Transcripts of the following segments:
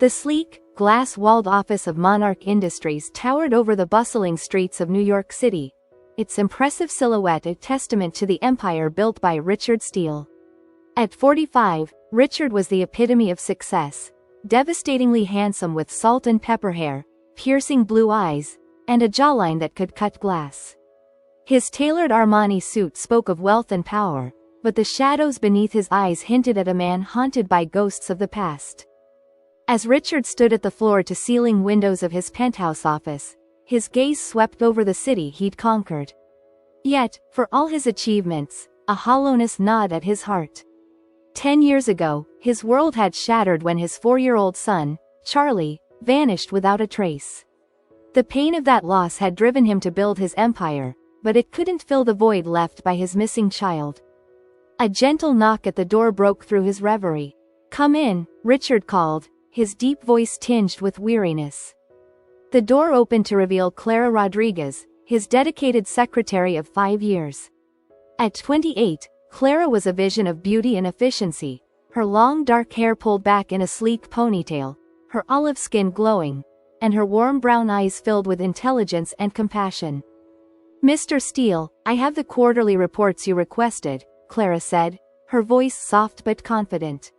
The sleek, glass-walled office of Monarch Industries towered over the bustling streets of New York City, its impressive silhouette a testament to the empire built by Richard Steele. At 45, Richard was the epitome of success, devastatingly handsome with salt and pepper hair, piercing blue eyes, and a jawline that could cut glass. His tailored Armani suit spoke of wealth and power, but the shadows beneath his eyes hinted at a man haunted by ghosts of the past. As Richard stood at the floor-to-ceiling windows of his penthouse office, his gaze swept over the city he'd conquered. Yet, for all his achievements, a hollowness gnawed at his heart. 10 years ago, his world had shattered when his 4-year-old son, Charlie, vanished without a trace. The pain of that loss had driven him to build his empire, but it couldn't fill the void left by his missing child. A gentle knock at the door broke through his reverie. "Come in," Richard called, his deep voice tinged with weariness. The door opened to reveal Clara Rodriguez, his dedicated secretary of 5 years. At 28, Clara was a vision of beauty and efficiency, her long dark hair pulled back in a sleek ponytail, her olive skin glowing, and her warm brown eyes filled with intelligence and compassion. "Mr. Steele, I have the quarterly reports you requested," Clara said, her voice soft but confident.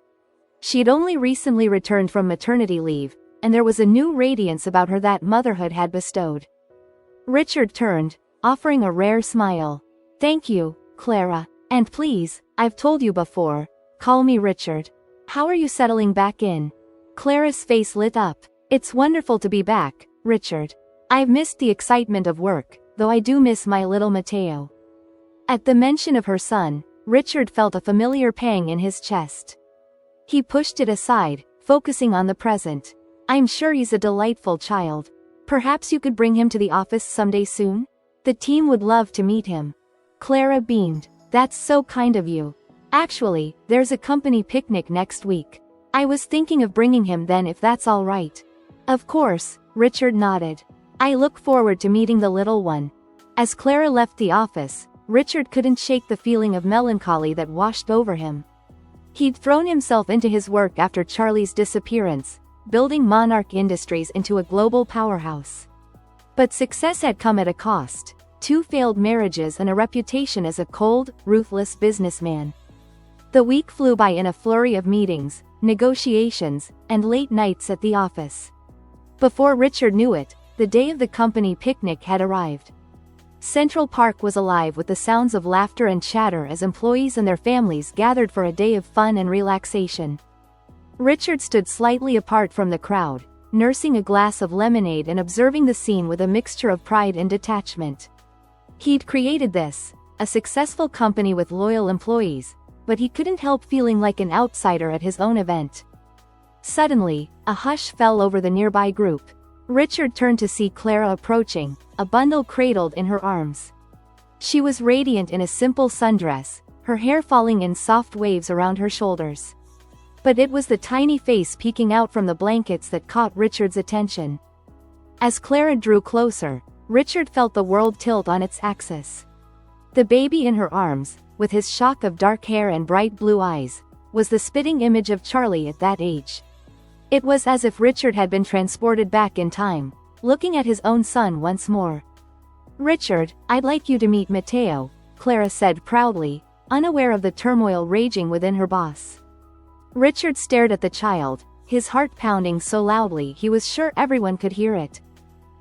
She'd only recently returned from maternity leave, and there was a new radiance about her that motherhood had bestowed. Richard turned, offering a rare smile. "Thank you, Clara. And please, I've told you before, call me Richard. How are you settling back in?" Clara's face lit up. "It's wonderful to be back, Richard. I've missed the excitement of work, though I do miss my little Mateo." At the mention of her son, Richard felt a familiar pang in his chest. He pushed it aside, focusing on the present. "I'm sure he's a delightful child. Perhaps you could bring him to the office someday soon? The team would love to meet him." Clara beamed. "That's so kind of you. Actually, there's a company picnic next week. I was thinking of bringing him then if that's all right." "Of course," Richard nodded. "I look forward to meeting the little one." As Clara left the office, Richard couldn't shake the feeling of melancholy that washed over him. He'd thrown himself into his work after Charlie's disappearance, building Monarch Industries into a global powerhouse. But success had come at a cost: 2 failed marriages and a reputation as a cold, ruthless businessman. The week flew by in a flurry of meetings, negotiations, and late nights at the office. Before Richard knew it, the day of the company picnic had arrived. Central Park was alive with the sounds of laughter and chatter as employees and their families gathered for a day of fun and relaxation. Richard stood slightly apart from the crowd, nursing a glass of lemonade and observing the scene with a mixture of pride and detachment. He'd created this, a successful company with loyal employees, but he couldn't help feeling like an outsider at his own event. Suddenly, a hush fell over the nearby group. Richard turned to see Clara approaching, a bundle cradled in her arms. She was radiant in a simple sundress, her hair falling in soft waves around her shoulders. But it was the tiny face peeking out from the blankets that caught Richard's attention. As Clara drew closer, Richard felt the world tilt on its axis. The baby in her arms, with his shock of dark hair and bright blue eyes, was the spitting image of Charlie at that age. It was as if Richard had been transported back in time, looking at his own son once more. "Richard, I'd like you to meet Mateo," Clara said proudly, unaware of the turmoil raging within her boss. Richard stared at the child, his heart pounding so loudly he was sure everyone could hear it.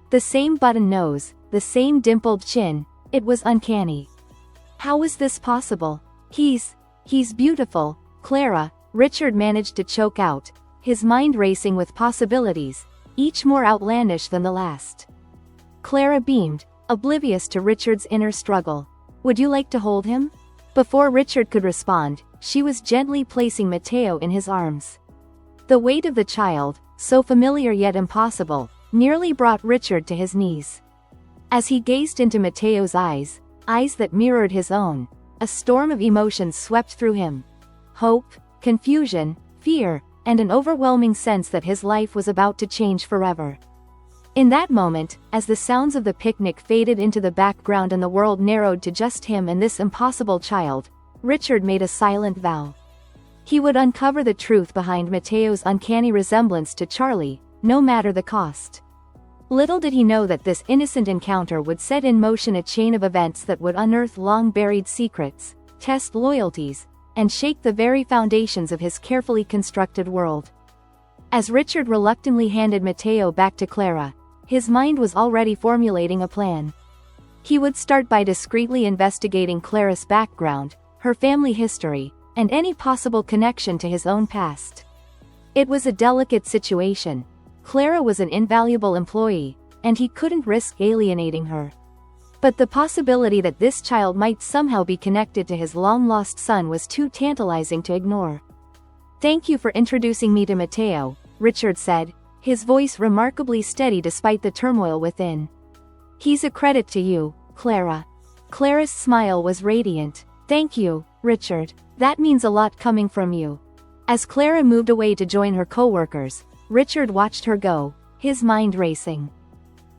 The same button nose, the same dimpled chin, it was uncanny. How was this possible? He's beautiful, Clara," Richard managed to choke out, his mind racing with possibilities, each more outlandish than the last. Clara beamed, oblivious to Richard's inner struggle. "Would you like to hold him?" Before Richard could respond, she was gently placing Mateo in his arms. The weight of the child, so familiar yet impossible, nearly brought Richard to his knees. As he gazed into Mateo's eyes that mirrored his own, a storm of emotions swept through him. Hope, confusion, fear, and an overwhelming sense that his life was about to change forever. In that moment, as the sounds of the picnic faded into the background and the world narrowed to just him and this impossible child, Richard made a silent vow. He would uncover the truth behind Mateo's uncanny resemblance to Charlie, no matter the cost. Little did he know that this innocent encounter would set in motion a chain of events that would unearth long-buried secrets, test loyalties, and shake the very foundations of his carefully constructed world. As Richard reluctantly handed Mateo back to Clara, his mind was already formulating a plan. He would start by discreetly investigating Clara's background, her family history, and any possible connection to his own past. It was a delicate situation. Clara was an invaluable employee, and he couldn't risk alienating her. But the possibility that this child might somehow be connected to his long-lost son was too tantalizing to ignore. "Thank you for introducing me to Mateo," Richard said, his voice remarkably steady despite the turmoil within. "He's a credit to you, Clara." Clara's smile was radiant. "Thank you, Richard. That means a lot coming from you." As Clara moved away to join her co-workers, Richard watched her go, his mind racing.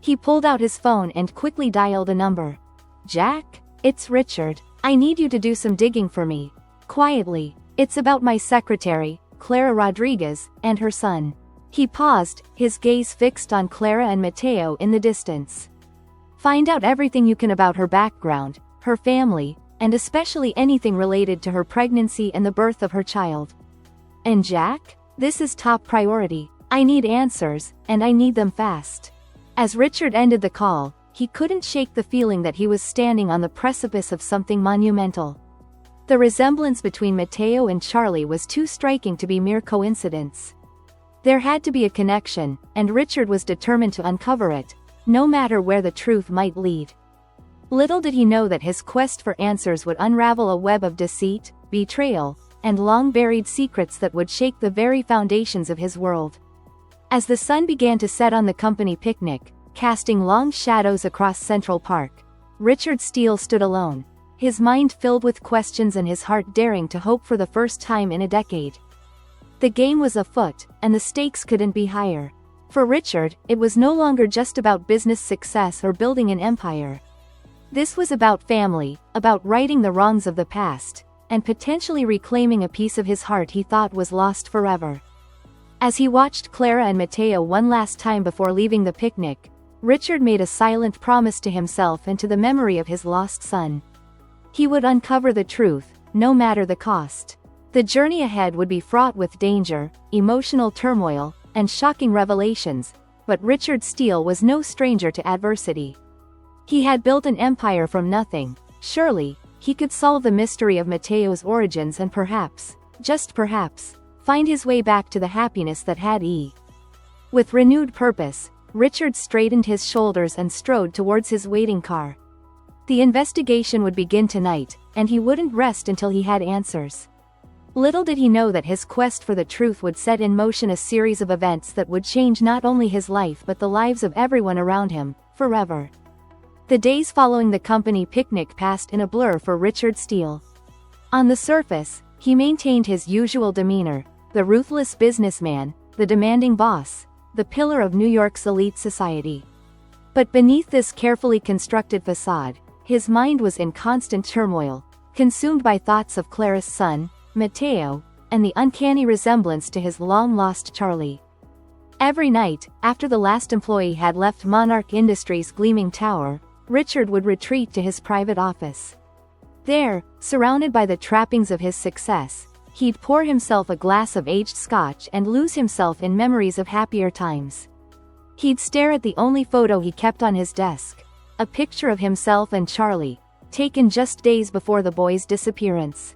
He pulled out his phone and quickly dialed a number. "Jack? It's Richard. I need you to do some digging for me. Quietly. It's about my secretary, Clara Rodriguez, and her son." He paused, his gaze fixed on Clara and Mateo in the distance. "Find out everything you can about her background, her family, and especially anything related to her pregnancy and the birth of her child. And Jack? This is top priority. I need answers, and I need them fast." As Richard ended the call, he couldn't shake the feeling that he was standing on the precipice of something monumental. The resemblance between Mateo and Charlie was too striking to be mere coincidence. There had to be a connection, and Richard was determined to uncover it, no matter where the truth might lead. Little did he know that his quest for answers would unravel a web of deceit, betrayal, and long-buried secrets that would shake the very foundations of his world. As the sun began to set on the company picnic, casting long shadows across Central Park, Richard Steele stood alone, his mind filled with questions and his heart daring to hope for the first time in a decade. The game was afoot, and the stakes couldn't be higher. For Richard, it was no longer just about business success or building an empire. This was about family, about righting the wrongs of the past, and potentially reclaiming a piece of his heart he thought was lost forever. As he watched Clara and Mateo one last time before leaving the picnic, Richard made a silent promise to himself and to the memory of his lost son. He would uncover the truth, no matter the cost. The journey ahead would be fraught with danger, emotional turmoil, and shocking revelations, but Richard Steele was no stranger to adversity. He had built an empire from nothing. Surely, he could solve the mystery of Mateo's origins and perhaps, just perhaps, find his way back to the happiness that had E. With renewed purpose, Richard straightened his shoulders and strode towards his waiting car. The investigation would begin tonight, and he wouldn't rest until he had answers. Little did he know that his quest for the truth would set in motion a series of events that would change not only his life but the lives of everyone around him, forever. The days following the company picnic passed in a blur for Richard Steele. On the surface, he maintained his usual demeanor, the ruthless businessman, the demanding boss, the pillar of New York's elite society. But beneath this carefully constructed facade, his mind was in constant turmoil, consumed by thoughts of Clara's son, Mateo, and the uncanny resemblance to his long-lost Charlie. Every night, after the last employee had left Monarch Industries' gleaming tower, Richard would retreat to his private office. There, surrounded by the trappings of his success, he'd pour himself a glass of aged scotch and lose himself in memories of happier times. He'd stare at the only photo he kept on his desk, a picture of himself and Charlie, taken just days before the boy's disappearance.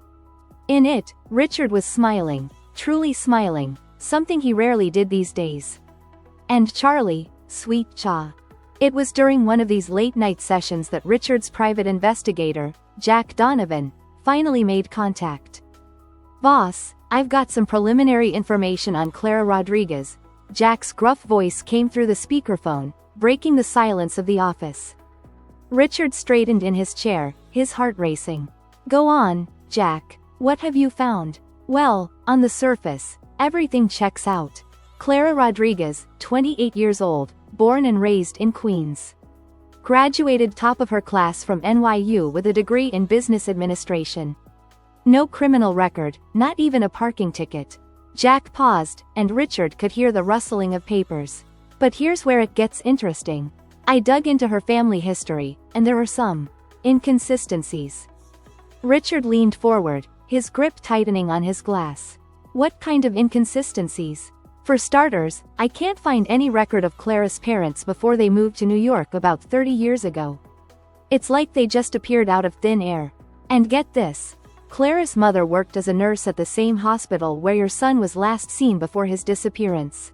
In it, Richard was smiling, truly smiling, something he rarely did these days. And Charlie, sweet Cha. It was during one of these late-night sessions that Richard's private investigator, Jack Donovan, finally made contact. "Boss, I've got some preliminary information on Clara Rodriguez." Jack's gruff voice came through the speakerphone, breaking the silence of the office. Richard straightened in his chair, his heart racing. "Go on, Jack. What have you found?" "Well, on the surface, everything checks out. Clara Rodriguez, 28 years old, born and raised in Queens. Graduated top of her class from NYU with a degree in business administration. No criminal record, not even a parking ticket. Jack paused, and Richard could hear the rustling of papers. But here's where it gets interesting. I dug into her family history, and there are some inconsistencies. Richard leaned forward, his grip tightening on his glass. What kind of inconsistencies? For starters, I can't find any record of Clara's parents before they moved to New York about 30 years ago. It's like they just appeared out of thin air. And get this. Clara's mother worked as a nurse at the same hospital where your son was last seen before his disappearance.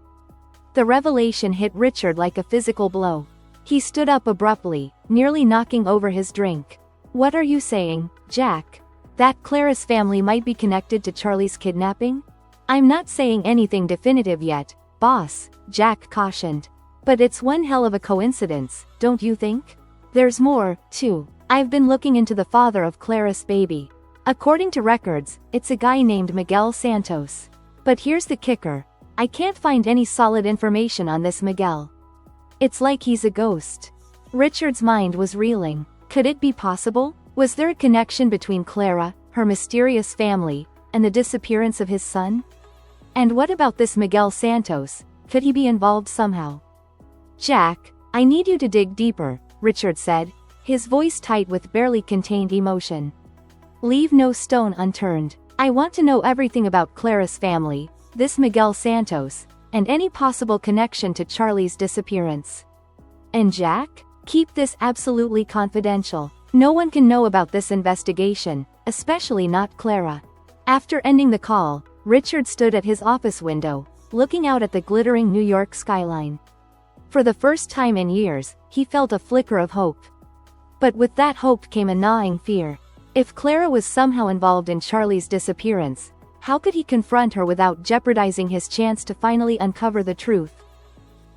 The revelation hit Richard like a physical blow. He stood up abruptly, nearly knocking over his drink. What are you saying, Jack? That Clara's family might be connected to Charlie's kidnapping? I'm not saying anything definitive yet, boss, Jack cautioned. But it's one hell of a coincidence, don't you think? There's more, too. I've been looking into the father of Clara's baby. According to records, it's a guy named Miguel Santos. But here's the kicker. I can't find any solid information on this Miguel. It's like he's a ghost. Richard's mind was reeling. Could it be possible? Was there a connection between Clara, her mysterious family, and the disappearance of his son? And what about this Miguel Santos? Could he be involved somehow? Jack, I need you to dig deeper, Richard said, his voice tight with barely contained emotion. Leave no stone unturned. I want to know everything about Clara's family, this Miguel Santos, and any possible connection to Charlie's disappearance. And Jack? Keep this absolutely confidential. No one can know about this investigation, especially not Clara. After ending the call, Richard stood at his office window, looking out at the glittering New York skyline. For the first time in years, he felt a flicker of hope. But with that hope came a gnawing fear. If Clara was somehow involved in Charlie's disappearance, how could he confront her without jeopardizing his chance to finally uncover the truth?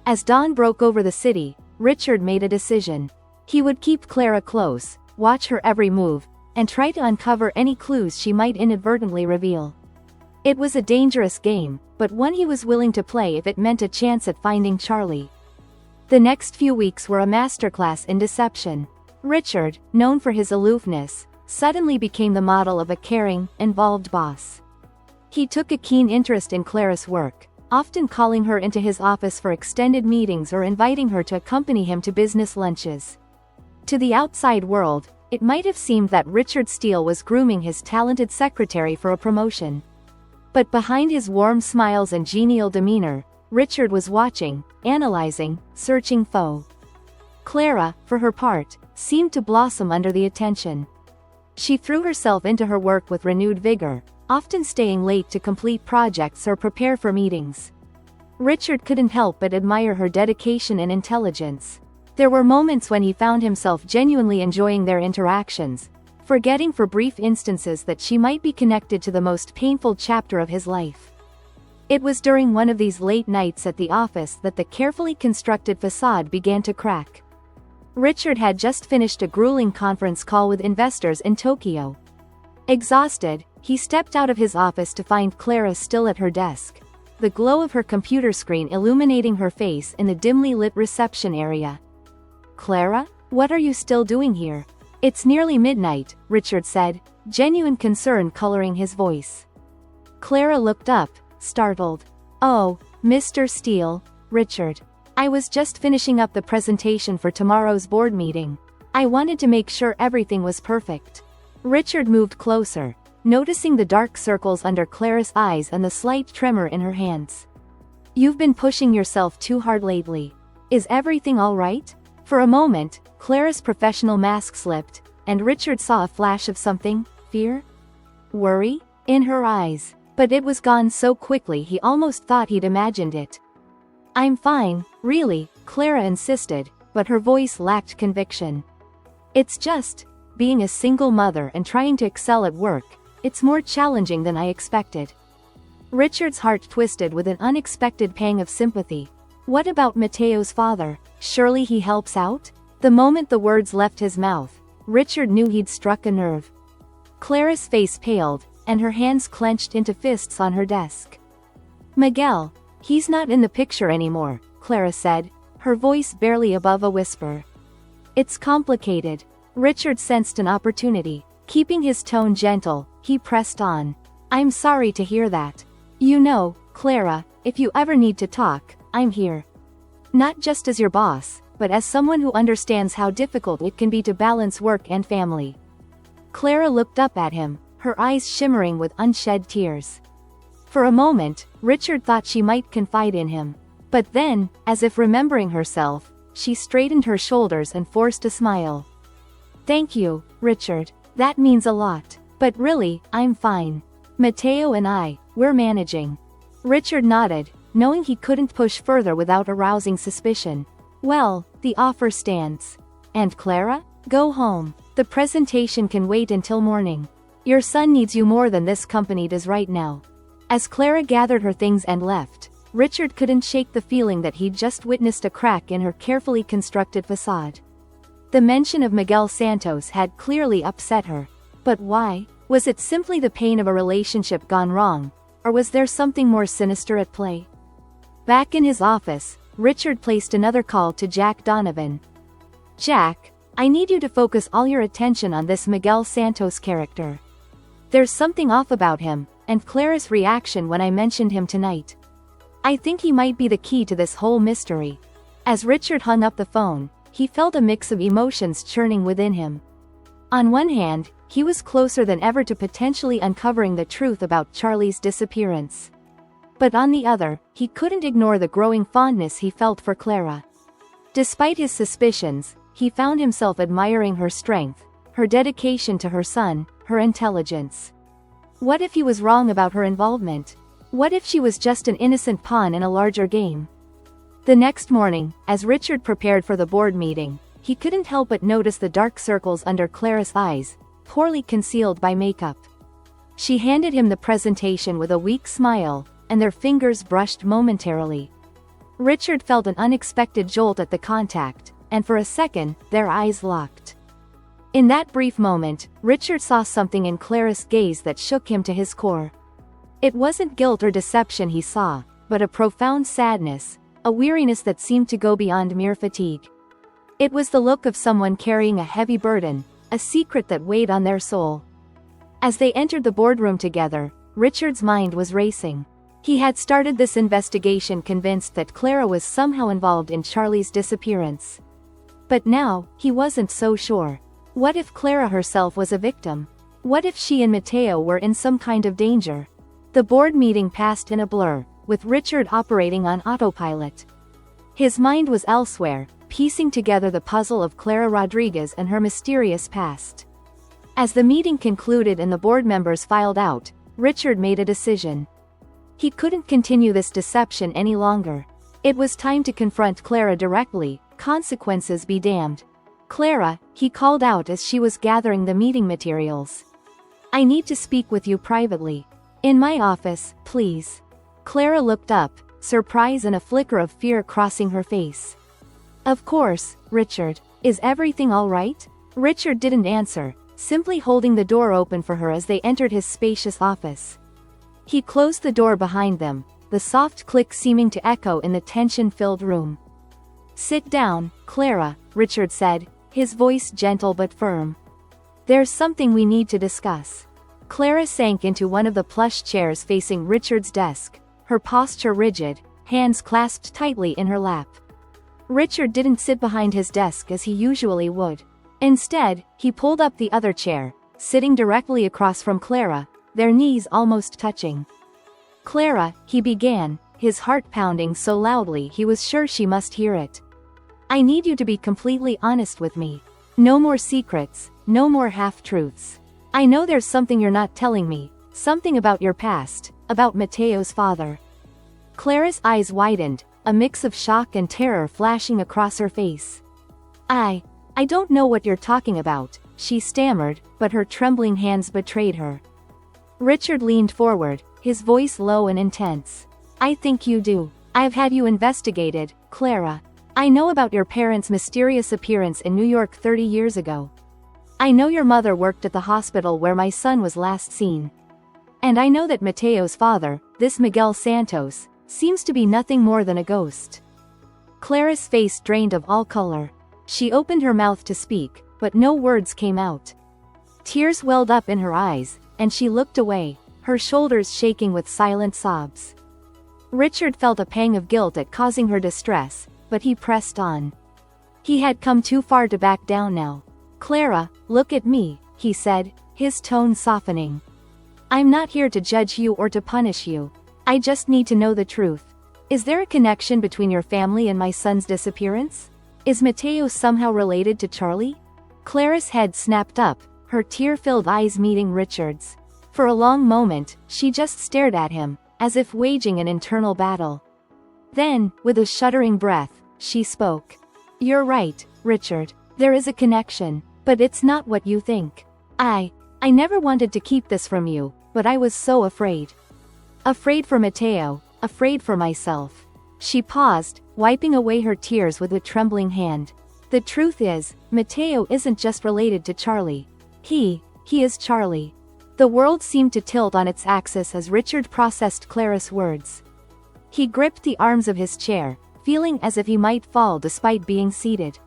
As dawn broke over the city, Richard made a decision. He would keep Clara close, watch her every move, and try to uncover any clues she might inadvertently reveal. It was a dangerous game, but one he was willing to play if it meant a chance at finding Charlie. The next few weeks were a masterclass in deception. Richard, known for his aloofness, suddenly became the model of a caring, involved boss. He took a keen interest in Clara's work, often calling her into his office for extended meetings or inviting her to accompany him to business lunches. To the outside world, it might have seemed that Richard Steele was grooming his talented secretary for a promotion. But behind his warm smiles and genial demeanor, Richard was watching, analyzing, searching foe. Clara, for her part, seemed to blossom under the attention. She threw herself into her work with renewed vigor, often staying late to complete projects or prepare for meetings. Richard couldn't help but admire her dedication and intelligence. There were moments when he found himself genuinely enjoying their interactions, forgetting for brief instances that she might be connected to the most painful chapter of his life. It was during one of these late nights at the office that the carefully constructed facade began to crack. Richard had just finished a grueling conference call with investors in Tokyo. Exhausted, he stepped out of his office to find Clara still at her desk, the glow of her computer screen illuminating her face in the dimly lit reception area. Clara, what are you still doing here? It's nearly midnight, Richard said, genuine concern coloring his voice. Clara looked up, startled. Oh, Mr. Steele, Richard. I was just finishing up the presentation for tomorrow's board meeting. I wanted to make sure everything was perfect. Richard moved closer, noticing the dark circles under Clara's eyes and the slight tremor in her hands. You've been pushing yourself too hard lately. Is everything all right? For a moment, Clara's professional mask slipped, and Richard saw a flash of something, fear? Worry? In her eyes. But it was gone so quickly he almost thought he'd imagined it. I'm fine, really, Clara insisted, but her voice lacked conviction. It's just, being a single mother and trying to excel at work, it's more challenging than I expected. Richard's heart twisted with an unexpected pang of sympathy. What about Mateo's father? Surely he helps out? The moment the words left his mouth, Richard knew he'd struck a nerve. Clara's face paled, and her hands clenched into fists on her desk. Miguel, he's not in the picture anymore, Clara said, her voice barely above a whisper. It's complicated. Richard sensed an opportunity. Keeping his tone gentle, he pressed on. I'm sorry to hear that. You know, Clara, if you ever need to talk, I'm here. Not just as your boss, but as someone who understands how difficult it can be to balance work and family. Clara looked up at him, her eyes shimmering with unshed tears. For a moment, Richard thought she might confide in him. But then, as if remembering herself, she straightened her shoulders and forced a smile. Thank you, Richard. That means a lot. But really, I'm fine. Mateo and we're managing. Richard nodded, knowing he couldn't push further without arousing suspicion. Well, the offer stands. And Clara? Go home. The presentation can wait until morning. Your son needs you more than this company does right now. As Clara gathered her things and left, Richard couldn't shake the feeling that he'd just witnessed a crack in her carefully constructed facade. The mention of Miguel Santos had clearly upset her. But why? Was it simply the pain of a relationship gone wrong, or was there something more sinister at play? Back in his office, Richard placed another call to Jack Donovan. Jack, I need you to focus all your attention on this Miguel Santos character. There's something off about him, and Clara's reaction when I mentioned him tonight. I think he might be the key to this whole mystery. As Richard hung up the phone, he felt a mix of emotions churning within him. On one hand, he was closer than ever to potentially uncovering the truth about Charlie's disappearance. But on the other, he couldn't ignore the growing fondness he felt for Clara. Despite his suspicions, he found himself admiring her strength, her dedication to her son, her intelligence. What if he was wrong about her involvement? What if she was just an innocent pawn in a larger game? The next morning, as Richard prepared for the board meeting, he couldn't help but notice the dark circles under Clara's eyes, poorly concealed by makeup. She handed him the presentation with a weak smile, and their fingers brushed momentarily. Richard felt an unexpected jolt at the contact, and for a second, their eyes locked. In that brief moment, Richard saw something in Clara's gaze that shook him to his core. It wasn't guilt or deception he saw, but a profound sadness, a weariness that seemed to go beyond mere fatigue. It was the look of someone carrying a heavy burden, a secret that weighed on their soul. As they entered the boardroom together, Richard's mind was racing. He had started this investigation convinced that Clara was somehow involved in Charlie's disappearance. But now, he wasn't so sure. What if Clara herself was a victim? What if she and Mateo were in some kind of danger? The board meeting passed in a blur, with Richard operating on autopilot. His mind was elsewhere, piecing together the puzzle of Clara Rodriguez and her mysterious past. As the meeting concluded and the board members filed out, Richard made a decision. He couldn't continue this deception any longer. It was time to confront Clara directly, consequences be damned. Clara, he called out as she was gathering the meeting materials. I need to speak with you privately. In my office, please. Clara looked up, surprise and a flicker of fear crossing her face. Of course, Richard. Is everything all right? Richard didn't answer, simply holding the door open for her as they entered his spacious office. He closed the door behind them, the soft click seeming to echo in the tension-filled room. Sit down, Clara, Richard said, his voice gentle but firm. There's something we need to discuss. Clara sank into one of the plush chairs facing Richard's desk, her posture rigid, hands clasped tightly in her lap. Richard didn't sit behind his desk as he usually would. Instead, he pulled up the other chair, sitting directly across from Clara, their knees almost touching. Clara, he began, his heart pounding so loudly he was sure she must hear it. I need you to be completely honest with me. No more secrets, no more half-truths. I know there's something you're not telling me, something about your past, about Mateo's father. Clara's eyes widened, a mix of shock and terror flashing across her face. I don't know what you're talking about, she stammered, but her trembling hands betrayed her. Richard leaned forward, his voice low and intense. I think you do. I've had you investigated, Clara. I know about your parents' mysterious appearance in New York 30 years ago. I know your mother worked at the hospital where my son was last seen. And I know that Mateo's father, this Miguel Santos, seems to be nothing more than a ghost. Clara's face drained of all color. She opened her mouth to speak, but no words came out. Tears welled up in her eyes, and she looked away, her shoulders shaking with silent sobs. Richard felt a pang of guilt at causing her distress, but he pressed on. He had come too far to back down now. "Clara, look at me," he said, his tone softening. "I'm not here to judge you or to punish you. I just need to know the truth. Is there a connection between your family and my son's disappearance? Is Mateo somehow related to Charlie?" Clara's head snapped up, her tear-filled eyes meeting Richard's. For a long moment, she just stared at him, as if waging an internal battle. Then, with a shuddering breath, she spoke. "You're right, Richard. There is a connection, but it's not what you think. I never wanted to keep this from you, but I was so afraid. Afraid for Mateo, afraid for myself." She paused, wiping away her tears with a trembling hand. "The truth is, Mateo isn't just related to Charlie. He is Charlie." The world seemed to tilt on its axis as Richard processed Clara's words. He gripped the arms of his chair, feeling as if he might fall despite being seated.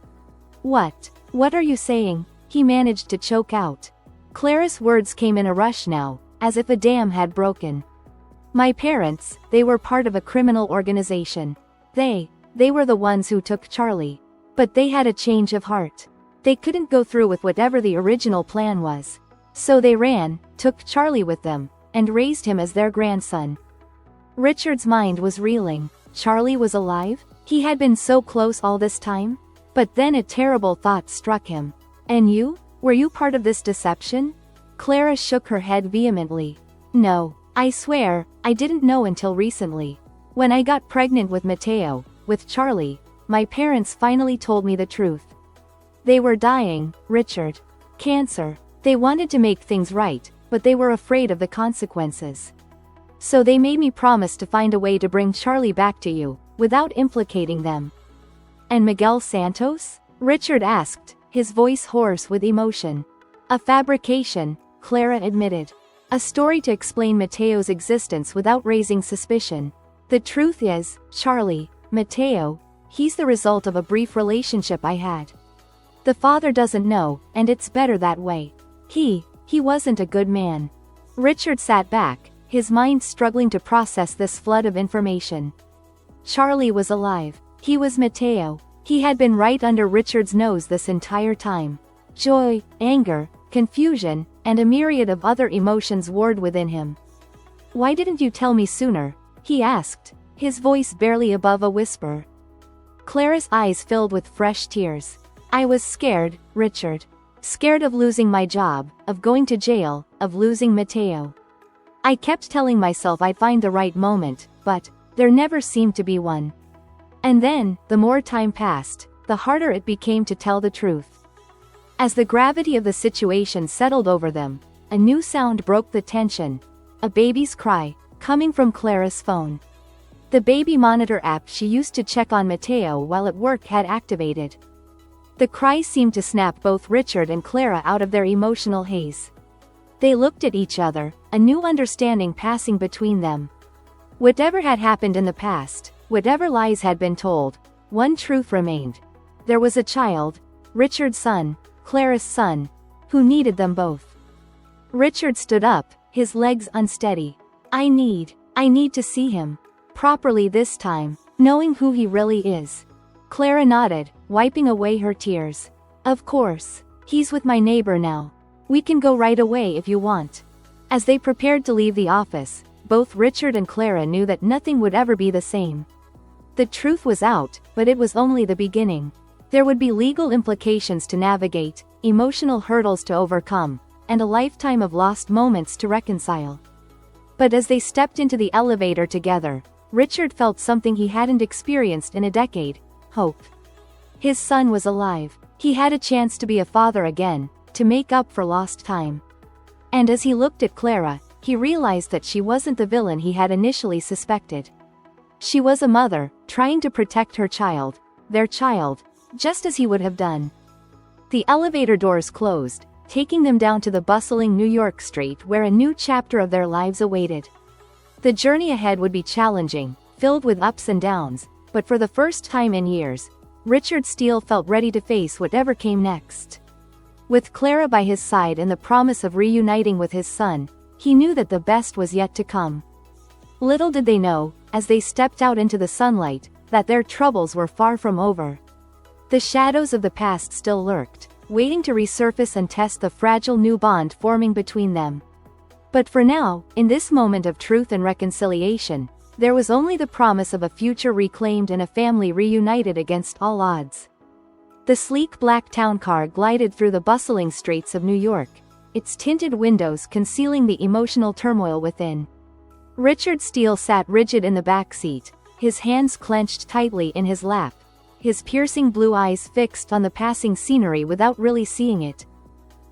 What are you saying?" he managed to choke out. Clara's words came in a rush now, as if a dam had broken. "My parents, they were part of a criminal organization. They were the ones who took Charlie. But they had a change of heart. They couldn't go through with whatever the original plan was. So they took Charlie with them, and raised him as their grandson." Richard's mind was reeling. Charlie was alive? He had been so close all this time? But then a terrible thought struck him. "And you? Were you part of this deception?" Clara shook her head vehemently. "No, I swear, I didn't know until recently. When I got pregnant with Mateo, with Charlie, my parents finally told me the truth. They were dying, Richard. Cancer. They wanted to make things right, but they were afraid of the consequences. So they made me promise to find a way to bring Charlie back to you, without implicating them." "And Miguel Santos?" Richard asked, his voice hoarse with emotion. "A fabrication," Clara admitted. "A story to explain Mateo's existence without raising suspicion. The truth is, Charlie, Mateo, he's the result of a brief relationship I had. The father doesn't know, and it's better that way. He wasn't a good man." Richard sat back, his mind struggling to process this flood of information. Charlie was alive. He was Mateo. He had been right under Richard's nose this entire time. Joy, anger, confusion, and a myriad of other emotions warred within him. "Why didn't you tell me sooner?" he asked, his voice barely above a whisper. Clara's eyes filled with fresh tears. "I was scared, Richard. Scared of losing my job, of going to jail, of losing Mateo. I kept telling myself I'd find the right moment, but there never seemed to be one. And then, the more time passed, the harder it became to tell the truth." As the gravity of the situation settled over them, a new sound broke the tension. A baby's cry, coming from Clara's phone. The baby monitor app she used to check on Mateo while at work had activated. The cry seemed to snap both Richard and Clara out of their emotional haze. They looked at each other, a new understanding passing between them. Whatever had happened in the past, whatever lies had been told, one truth remained. There was a child, Richard's son, Clara's son, who needed them both. Richard stood up, his legs unsteady. I need to see him. Properly this time, knowing who he really is." Clara nodded, wiping away her tears. "Of course. He's with my neighbor now. We can go right away if you want." As they prepared to leave the office, both Richard and Clara knew that nothing would ever be the same. The truth was out, but it was only the beginning. There would be legal implications to navigate, emotional hurdles to overcome, and a lifetime of lost moments to reconcile. But as they stepped into the elevator together, Richard felt something he hadn't experienced in a decade: hope. His son was alive. He had a chance to be a father again, to make up for lost time. And as he looked at Clara, he realized that she wasn't the villain he had initially suspected. She was a mother, trying to protect her child, their child, just as he would have done. The elevator doors closed, taking them down to the bustling New York street where a new chapter of their lives awaited. The journey ahead would be challenging, filled with ups and downs, but for the first time in years, Richard Steele felt ready to face whatever came next. With Clara by his side and the promise of reuniting with his son, he knew that the best was yet to come. Little did they know, as they stepped out into the sunlight, that their troubles were far from over. The shadows of the past still lurked, waiting to resurface and test the fragile new bond forming between them. But for now, in this moment of truth and reconciliation, there was only the promise of a future reclaimed and a family reunited against all odds. The sleek black town car glided through the bustling streets of New York, its tinted windows concealing the emotional turmoil within. Richard Steele sat rigid in the back seat, his hands clenched tightly in his lap, his piercing blue eyes fixed on the passing scenery without really seeing it.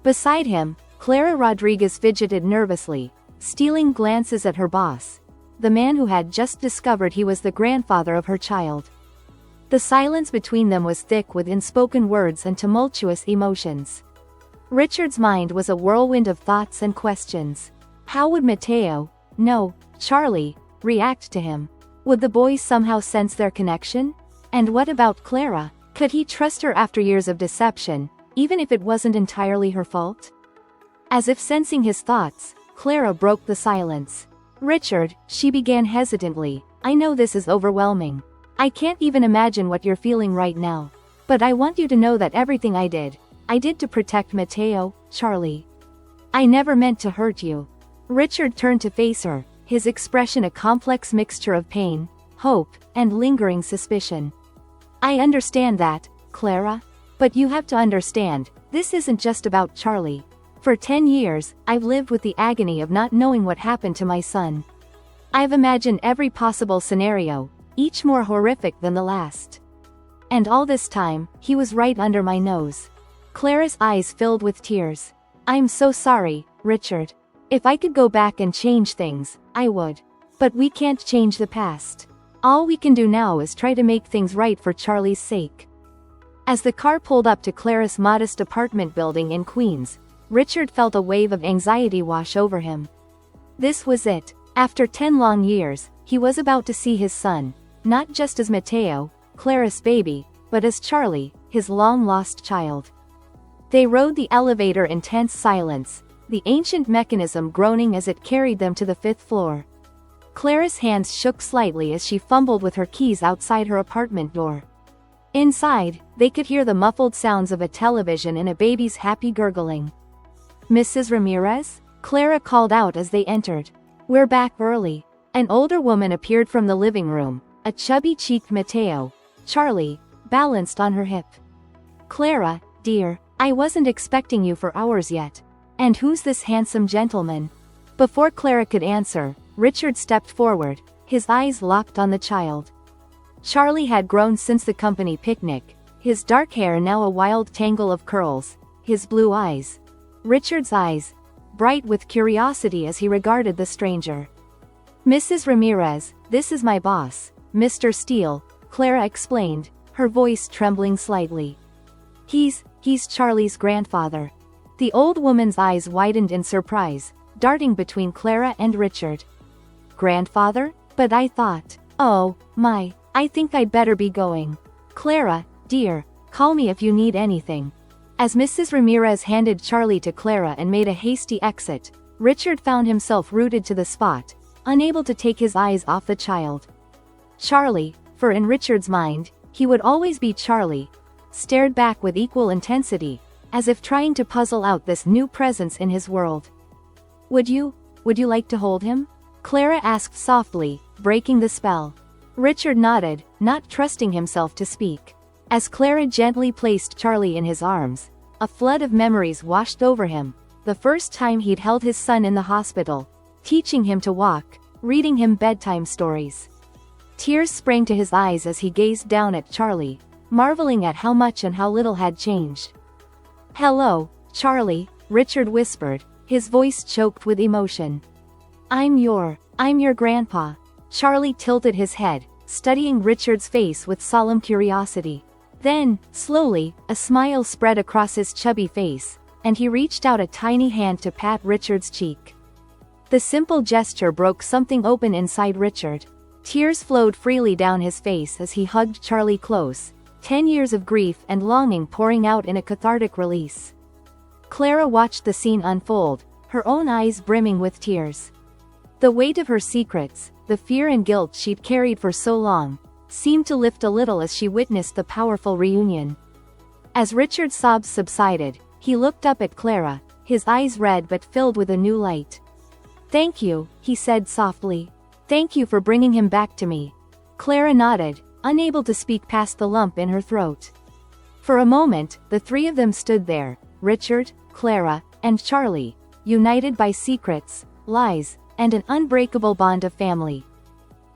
Beside him, Clara Rodriguez fidgeted nervously, stealing glances at her boss, the man who had just discovered he was the grandfather of her child. The silence between them was thick with unspoken words and tumultuous emotions. Richard's mind was a whirlwind of thoughts and questions. How would Mateo, no, Charlie, react to him? Would the boys somehow sense their connection? And what about Clara? Could he trust her after years of deception, even if it wasn't entirely her fault? As if sensing his thoughts, Clara broke the silence. Richard, she began hesitantly, I know this is overwhelming. I can't even imagine what you're feeling right now. But I want you to know that everything I did to protect Mateo, Charlie. I never meant to hurt you. Richard turned to face her, his expression a complex mixture of pain, hope, and lingering suspicion. I understand that, Clara. But you have to understand, this isn't just about Charlie. For 10 years, I've lived with the agony of not knowing what happened to my son. I've imagined every possible scenario, each more horrific than the last. And all this time, he was right under my nose. Clara's eyes filled with tears. I'm so sorry, Richard. If I could go back and change things, I would. But we can't change the past. All we can do now is try to make things right for Charlie's sake. As the car pulled up to Clara's modest apartment building in Queens, Richard felt a wave of anxiety wash over him. This was it. After 10 long years, he was about to see his son, not just as Mateo, Clara's baby, but as Charlie, his long-lost child. They rode the elevator in tense silence, the ancient mechanism groaning as it carried them to the 5th floor. Clara's hands shook slightly as she fumbled with her keys outside her apartment door. Inside, they could hear the muffled sounds of a television and a baby's happy gurgling. Mrs. Ramirez? Clara called out as they entered. We're back early. An older woman appeared from the living room, a chubby-cheeked Mateo, Charlie, balanced on her hip. Clara, dear, I wasn't expecting you for hours yet. And who's this handsome gentleman? Before Clara could answer, Richard stepped forward, his eyes locked on the child. Charlie had grown since the company picnic, his dark hair now a wild tangle of curls, his blue eyes. Richard's eyes, bright with curiosity as he regarded the stranger. Mrs. Ramirez, this is my boss, Mr. Steele, Clara explained, her voice trembling slightly. He's Charlie's grandfather. The old woman's eyes widened in surprise, darting between Clara and Richard. Grandfather? But I thought, oh, my, I think I'd better be going. Clara, dear, call me if you need anything. As Mrs. Ramirez handed Charlie to Clara and made a hasty exit, Richard found himself rooted to the spot, unable to take his eyes off the child. Charlie, for in Richard's mind, he would always be Charlie, stared back with equal intensity, as if trying to puzzle out this new presence in his world. Would you like to hold him? Clara asked softly, breaking the spell. Richard nodded, not trusting himself to speak. As Clara gently placed Charlie in his arms, a flood of memories washed over him, the first time he'd held his son in the hospital, teaching him to walk, reading him bedtime stories. Tears sprang to his eyes as he gazed down at Charlie, marveling at how much and how little had changed. Hello, Charlie, Richard whispered, his voice choked with emotion. I'm your grandpa. Charlie tilted his head, studying Richard's face with solemn curiosity. Then, slowly, a smile spread across his chubby face, and he reached out a tiny hand to pat Richard's cheek. The simple gesture broke something open inside Richard. Tears flowed freely down his face as he hugged Charlie close, 10 years of grief and longing pouring out in a cathartic release. Clara watched the scene unfold, her own eyes brimming with tears. The weight of her secrets, the fear and guilt she'd carried for so long, seemed to lift a little as she witnessed the powerful reunion. As Richard's sobs subsided, he looked up at Clara, his eyes red but filled with a new light. "Thank you," he said softly. "Thank you for bringing him back to me." Clara nodded, unable to speak past the lump in her throat. For a moment, the three of them stood there, Richard, Clara, and Charlie, united by secrets, lies, and an unbreakable bond of family.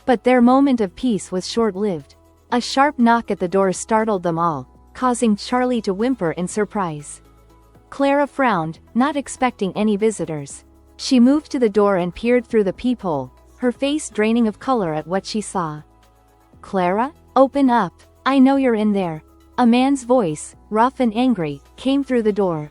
But their moment of peace was short-lived. A sharp knock at the door startled them all, causing Charlie to whimper in surprise. Clara frowned, not expecting any visitors. She moved to the door and peered through the peephole, her face draining of color at what she saw. "Clara? Open up. I know you're in there." A man's voice, rough and angry, came through the door.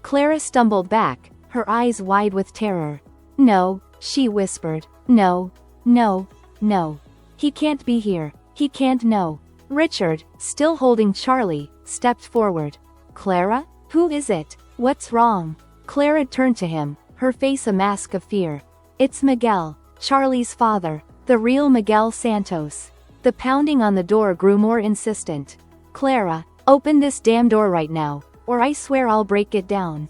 Clara stumbled back, her eyes wide with terror. "No," she whispered. "No. No. No. He can't be here. He can't know." Richard, still holding Charlie, stepped forward. "Clara? Who is it? What's wrong?" Clara turned to him, her face a mask of fear. "It's Miguel, Charlie's father, the real Miguel Santos." The pounding on the door grew more insistent. "Clara, open this damn door right now, or I swear I'll break it down."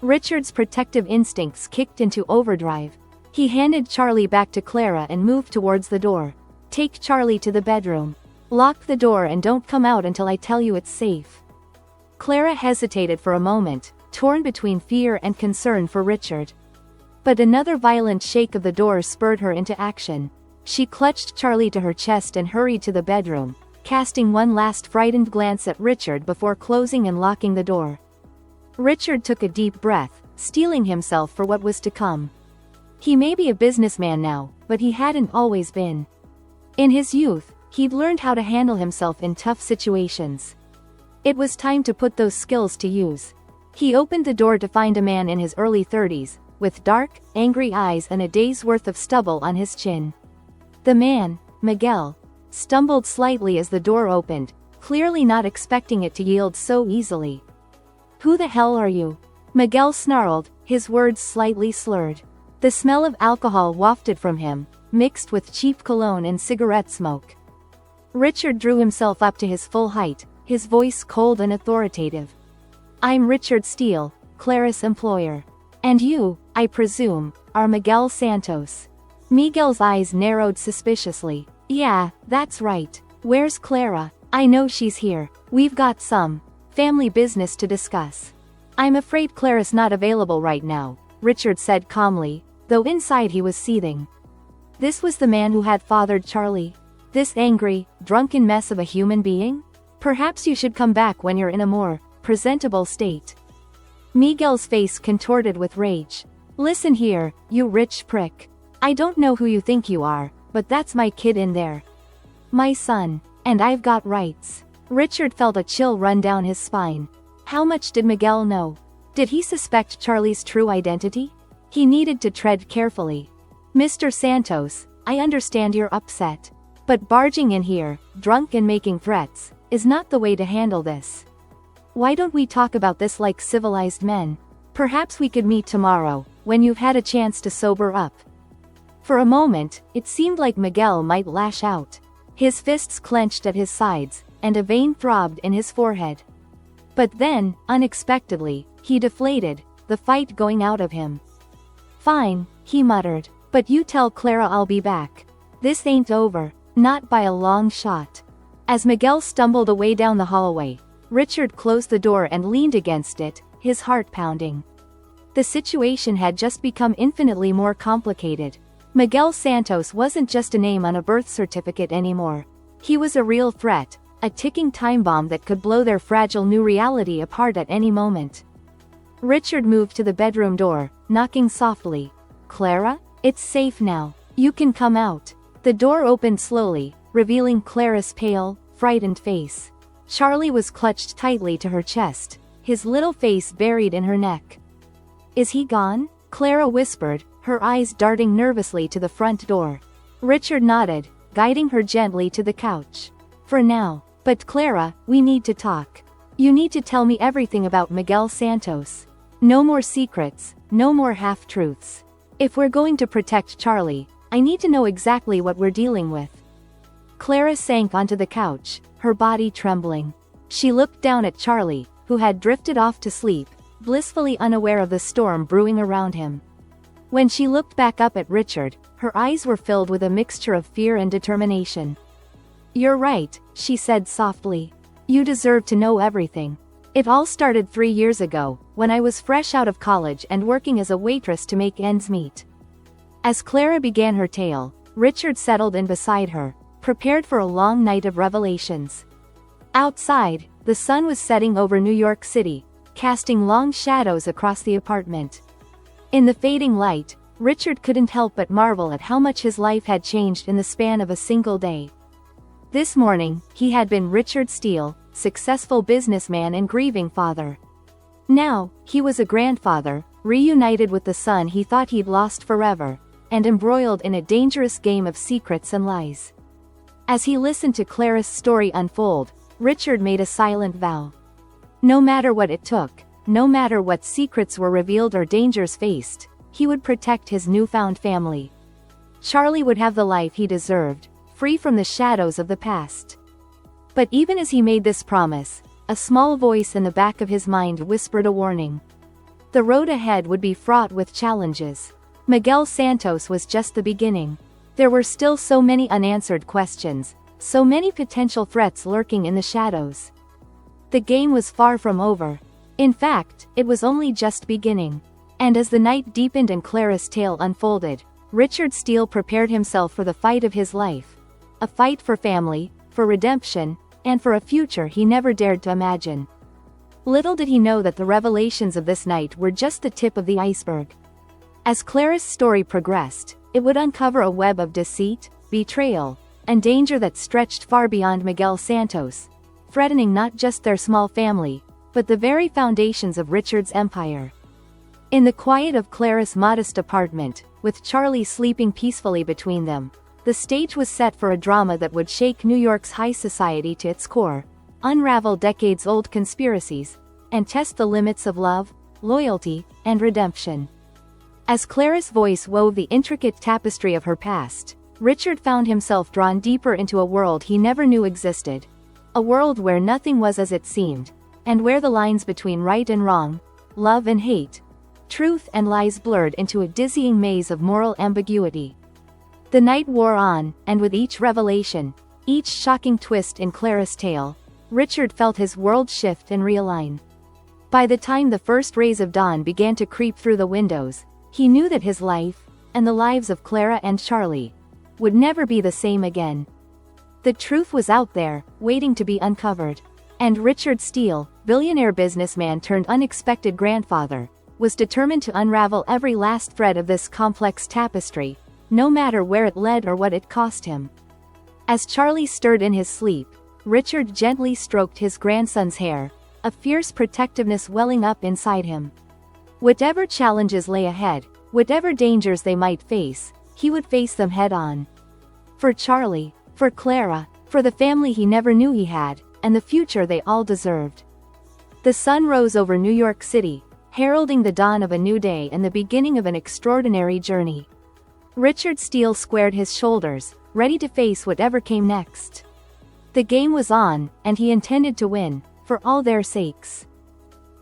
Richard's protective instincts kicked into overdrive. He handed Charlie back to Clara and moved towards the door. "Take Charlie to the bedroom. Lock the door and don't come out until I tell you it's safe." Clara hesitated for a moment, torn between fear and concern for Richard. But another violent shake of the door spurred her into action. She clutched Charlie to her chest and hurried to the bedroom, casting one last frightened glance at Richard before closing and locking the door. Richard took a deep breath, steeling himself for what was to come. He may be a businessman now, but he hadn't always been. In his youth, he'd learned how to handle himself in tough situations. It was time to put those skills to use. He opened the door to find a man in his early 30s, with dark, angry eyes and a day's worth of stubble on his chin. The man, Miguel, stumbled slightly as the door opened, clearly not expecting it to yield so easily. "Who the hell are you?" Miguel snarled, his words slightly slurred. The smell of alcohol wafted from him, mixed with cheap cologne and cigarette smoke. Richard drew himself up to his full height, his voice cold and authoritative. "I'm Richard Steele, Clara's employer. And you, I presume, are Miguel Santos." Miguel's eyes narrowed suspiciously. "Yeah, that's right. Where's Clara? I know she's here. We've got some family business to discuss." "I'm afraid Clara's not available right now," Richard said calmly, though inside he was seething. This was the man who had fathered Charlie? This angry, drunken mess of a human being? "Perhaps you should come back when you're in a more presentable state." Miguel's face contorted with rage. "Listen here, you rich prick. I don't know who you think you are, but that's my kid in there. My son. And I've got rights." Richard felt a chill run down his spine. How much did Miguel know? Did he suspect Charlie's true identity? He needed to tread carefully. "Mr. Santos, I understand you're upset. But barging in here, drunk and making threats, is not the way to handle this. Why don't we talk about this like civilized men? Perhaps we could meet tomorrow, when you've had a chance to sober up." For a moment, it seemed like Miguel might lash out. His fists clenched at his sides, and a vein throbbed in his forehead. But then, unexpectedly, he deflated, the fight going out of him. "Fine," he muttered. "But you tell Clara I'll be back. This ain't over. Not by a long shot." As Miguel stumbled away down the hallway, Richard closed the door and leaned against it, his heart pounding. The situation had just become infinitely more complicated. Miguel Santos wasn't just a name on a birth certificate anymore. He was a real threat, a ticking time bomb that could blow their fragile new reality apart at any moment. Richard moved to the bedroom door, knocking softly. "Clara? It's safe now. You can come out." The door opened slowly, revealing Clara's pale, frightened face. Charlie was clutched tightly to her chest, his little face buried in her neck. "Is he gone?" Clara whispered, her eyes darting nervously to the front door. Richard nodded, guiding her gently to the couch. "For now. But Clara, we need to talk." You need to tell me everything about Miguel Santos. No more secrets, no more half-truths. If we're going to protect Charlie, I need to know exactly what we're dealing with." Clara sank onto the couch, her body trembling. She looked down at Charlie, who had drifted off to sleep, blissfully unaware of the storm brewing around him. When she looked back up at Richard, her eyes were filled with a mixture of fear and determination. "You're right," she said softly. "You deserve to know everything. It all started 3 years ago, when I was fresh out of college and working as a waitress to make ends meet." As Clara began her tale, Richard settled in beside her, prepared for a long night of revelations. Outside, the sun was setting over New York City, casting long shadows across the apartment. In the fading light, Richard couldn't help but marvel at how much his life had changed in the span of a single day. This morning, he had been Richard Steele, successful businessman and grieving father. Now, he was a grandfather, reunited with the son he thought he'd lost forever, and embroiled in a dangerous game of secrets and lies. As he listened to Clara's story unfold, Richard made a silent vow. No matter what it took, no matter what secrets were revealed or dangers faced, he would protect his newfound family. Charlie would have the life he deserved, free from the shadows of the past. But even as he made this promise, a small voice in the back of his mind whispered a warning. The road ahead would be fraught with challenges. Miguel Santos was just the beginning. There were still so many unanswered questions, so many potential threats lurking in the shadows. The game was far from over. In fact, it was only just beginning. And as the night deepened and Clara's tale unfolded, Richard Steele prepared himself for the fight of his life. A fight for family, for redemption, and for a future he never dared to imagine. Little did he know that the revelations of this night were just the tip of the iceberg. As Clara's story progressed, it would uncover a web of deceit, betrayal, and danger that stretched far beyond Miguel Santos, threatening not just their small family, but the very foundations of Richard's empire. In the quiet of Clara's modest apartment, with Charlie sleeping peacefully between them, the stage was set for a drama that would shake New York's high society to its core, unravel decades-old conspiracies, and test the limits of love, loyalty, and redemption. As Clara's voice wove the intricate tapestry of her past, Richard found himself drawn deeper into a world he never knew existed. A world where nothing was as it seemed, and where the lines between right and wrong, love and hate, truth and lies blurred into a dizzying maze of moral ambiguity. The night wore on, and with each revelation, each shocking twist in Clara's tale, Richard felt his world shift and realign. By the time the first rays of dawn began to creep through the windows, he knew that his life, and the lives of Clara and Charlie, would never be the same again. The truth was out there, waiting to be uncovered. And Richard Steele, billionaire businessman turned unexpected grandfather, was determined to unravel every last thread of this complex tapestry, no matter where it led or what it cost him. As Charlie stirred in his sleep, Richard gently stroked his grandson's hair, a fierce protectiveness welling up inside him. Whatever challenges lay ahead, whatever dangers they might face, he would face them head-on. For Charlie, for Clara, for the family he never knew he had, and the future they all deserved. The sun rose over New York City, heralding the dawn of a new day and the beginning of an extraordinary journey. Richard Steele squared his shoulders, ready to face whatever came next. The game was on, and he intended to win, for all their sakes.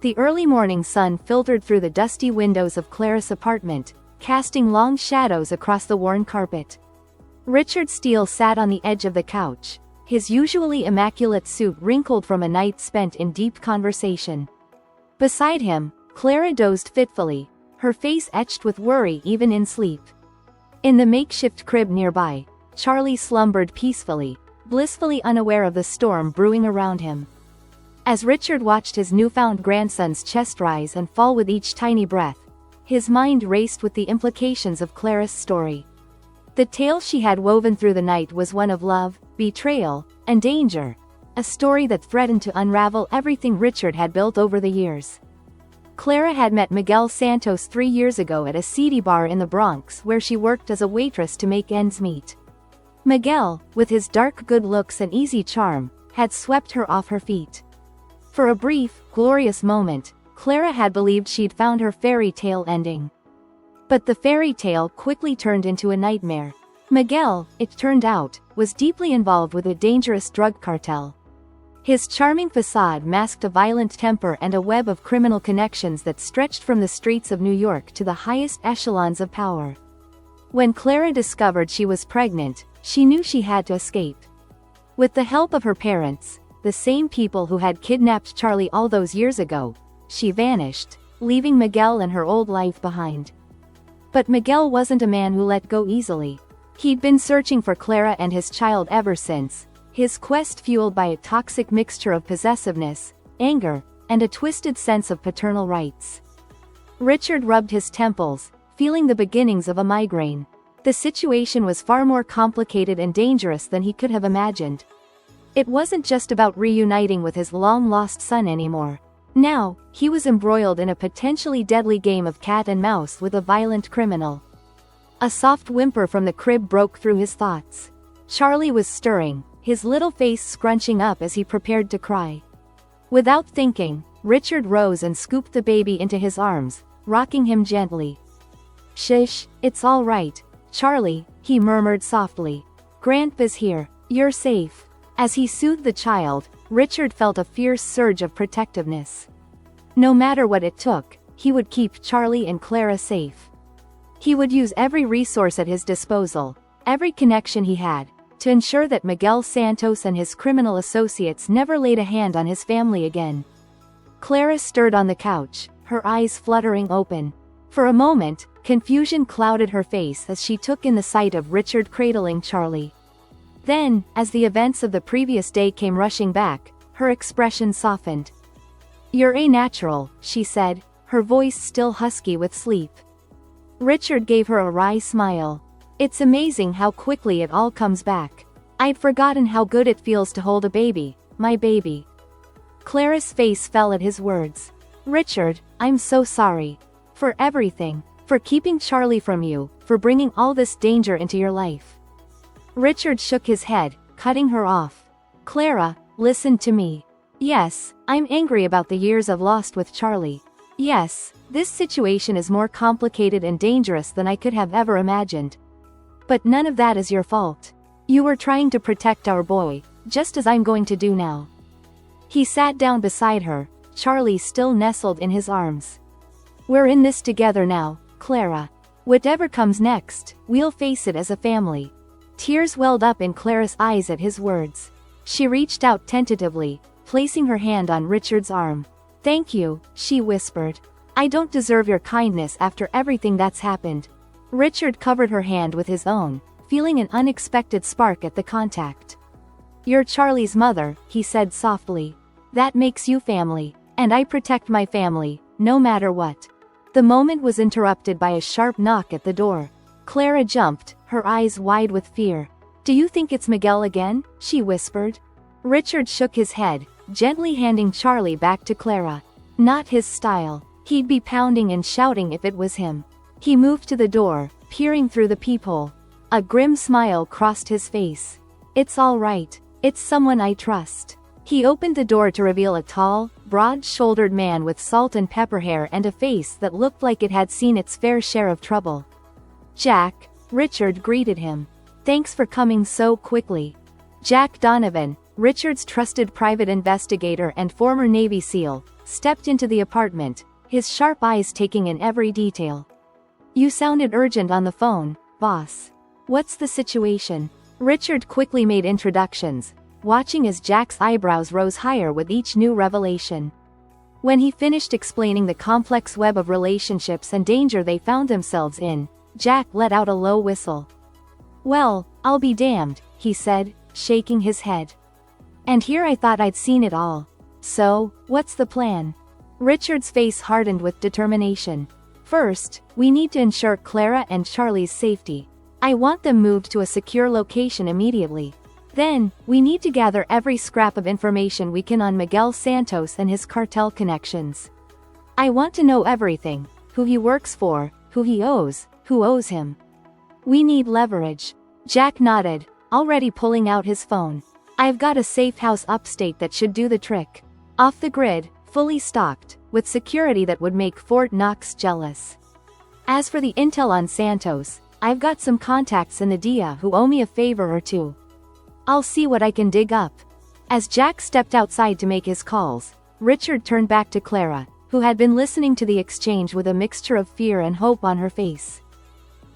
The early morning sun filtered through the dusty windows of Clara's apartment, casting long shadows across the worn carpet. Richard Steele sat on the edge of the couch, his usually immaculate suit wrinkled from a night spent in deep conversation. Beside him, Clara dozed fitfully, her face etched with worry even in sleep. In the makeshift crib nearby, Charlie slumbered peacefully, blissfully unaware of the storm brewing around him. As Richard watched his newfound grandson's chest rise and fall with each tiny breath, his mind raced with the implications of Clara's story. The tale she had woven through the night was one of love, betrayal, and danger, a story that threatened to unravel everything Richard had built over the years. Clara had met Miguel Santos 3 years ago at a seedy bar in the Bronx where she worked as a waitress to make ends meet. Miguel, with his dark good looks and easy charm, had swept her off her feet. For a brief, glorious moment, Clara had believed she'd found her fairy tale ending. But the fairy tale quickly turned into a nightmare. Miguel, it turned out, was deeply involved with a dangerous drug cartel. His charming facade masked a violent temper and a web of criminal connections that stretched from the streets of New York to the highest echelons of power. When Clara discovered she was pregnant, she knew she had to escape. With the help of her parents, the same people who had kidnapped Charlie all those years ago, she vanished, leaving Miguel and her old life behind. But Miguel wasn't a man who let go easily. He'd been searching for Clara and his child ever since, his quest fueled by a toxic mixture of possessiveness, anger, and a twisted sense of paternal rights. Richard rubbed his temples, feeling the beginnings of a migraine. The situation was far more complicated and dangerous than he could have imagined. It wasn't just about reuniting with his long-lost son anymore. Now, he was embroiled in a potentially deadly game of cat and mouse with a violent criminal. A soft whimper from the crib broke through his thoughts. Charlie was stirring, his little face scrunching up as he prepared to cry. Without thinking, Richard rose and scooped the baby into his arms, rocking him gently. "Shush, it's all right, Charlie," he murmured softly. "Grandpa's here, you're safe." As he soothed the child, Richard felt a fierce surge of protectiveness. No matter what it took, he would keep Charlie and Clara safe. He would use every resource at his disposal, every connection he had, to ensure that Miguel Santos and his criminal associates never laid a hand on his family again. Clara stirred on the couch, her eyes fluttering open. For a moment, confusion clouded her face as she took in the sight of Richard cradling Charlie. Then, as the events of the previous day came rushing back, her expression softened. "You're a natural," she said, her voice still husky with sleep. Richard gave her a wry smile. "It's amazing how quickly it all comes back. I'd forgotten how good it feels to hold a baby, my baby." Clara's face fell at his words. "Richard, I'm so sorry. For everything. For keeping Charlie from you, for bringing all this danger into your life." Richard shook his head, cutting her off. "Clara, listen to me. Yes, I'm angry about the years I've lost with Charlie. Yes, this situation is more complicated and dangerous than I could have ever imagined. But none of that is your fault. You were trying to protect our boy, just as I'm going to do now." He sat down beside her, Charlie still nestled in his arms. "We're in this together now, Clara. Whatever comes next, we'll face it as a family." Tears welled up in Clara's eyes at his words. She reached out tentatively, placing her hand on Richard's arm. "Thank you," she whispered. "I don't deserve your kindness after everything that's happened." Richard covered her hand with his own, feeling an unexpected spark at the contact. "You're Charlie's mother," he said softly. "That makes you family, and I protect my family, no matter what." The moment was interrupted by a sharp knock at the door. Clara jumped, her eyes wide with fear. "Do you think it's Miguel again?" she whispered. Richard shook his head, gently handing Charlie back to Clara. Not his style. He'd be pounding and shouting if it was him. He moved to the door, peering through the peephole. A grim smile crossed his face. "It's all right. It's someone I trust." He opened the door to reveal a tall, broad-shouldered man with salt and pepper hair and a face that looked like it had seen its fair share of trouble. "Jack," Richard greeted him. "Thanks for coming so quickly." Jack Donovan, Richard's trusted private investigator and former Navy SEAL, stepped into the apartment, his sharp eyes taking in every detail. "You sounded urgent on the phone, boss. What's the situation?" Richard quickly made introductions, watching as Jack's eyebrows rose higher with each new revelation. When he finished explaining the complex web of relationships and danger they found themselves in, Jack let out a low whistle. "Well, I'll be damned," he said, shaking his head. "And here I thought I'd seen it all. So, what's the plan?" Richard's face hardened with determination. "First, we need to ensure Clara and Charlie's safety. I want them moved to a secure location immediately. Then, we need to gather every scrap of information we can on Miguel Santos and his cartel connections. I want to know everything: who he works for, who he owes, who owes him. We need leverage." Jack nodded, already pulling out his phone. "I've got a safe house upstate that should do the trick. Off the grid, fully stocked, with security that would make Fort Knox jealous. As for the intel on Santos, I've got some contacts in the DIA who owe me a favor or two. I'll see what I can dig up. As Jack stepped outside to make his calls, Richard turned back to Clara, who had been listening to the exchange with a mixture of fear and hope on her face.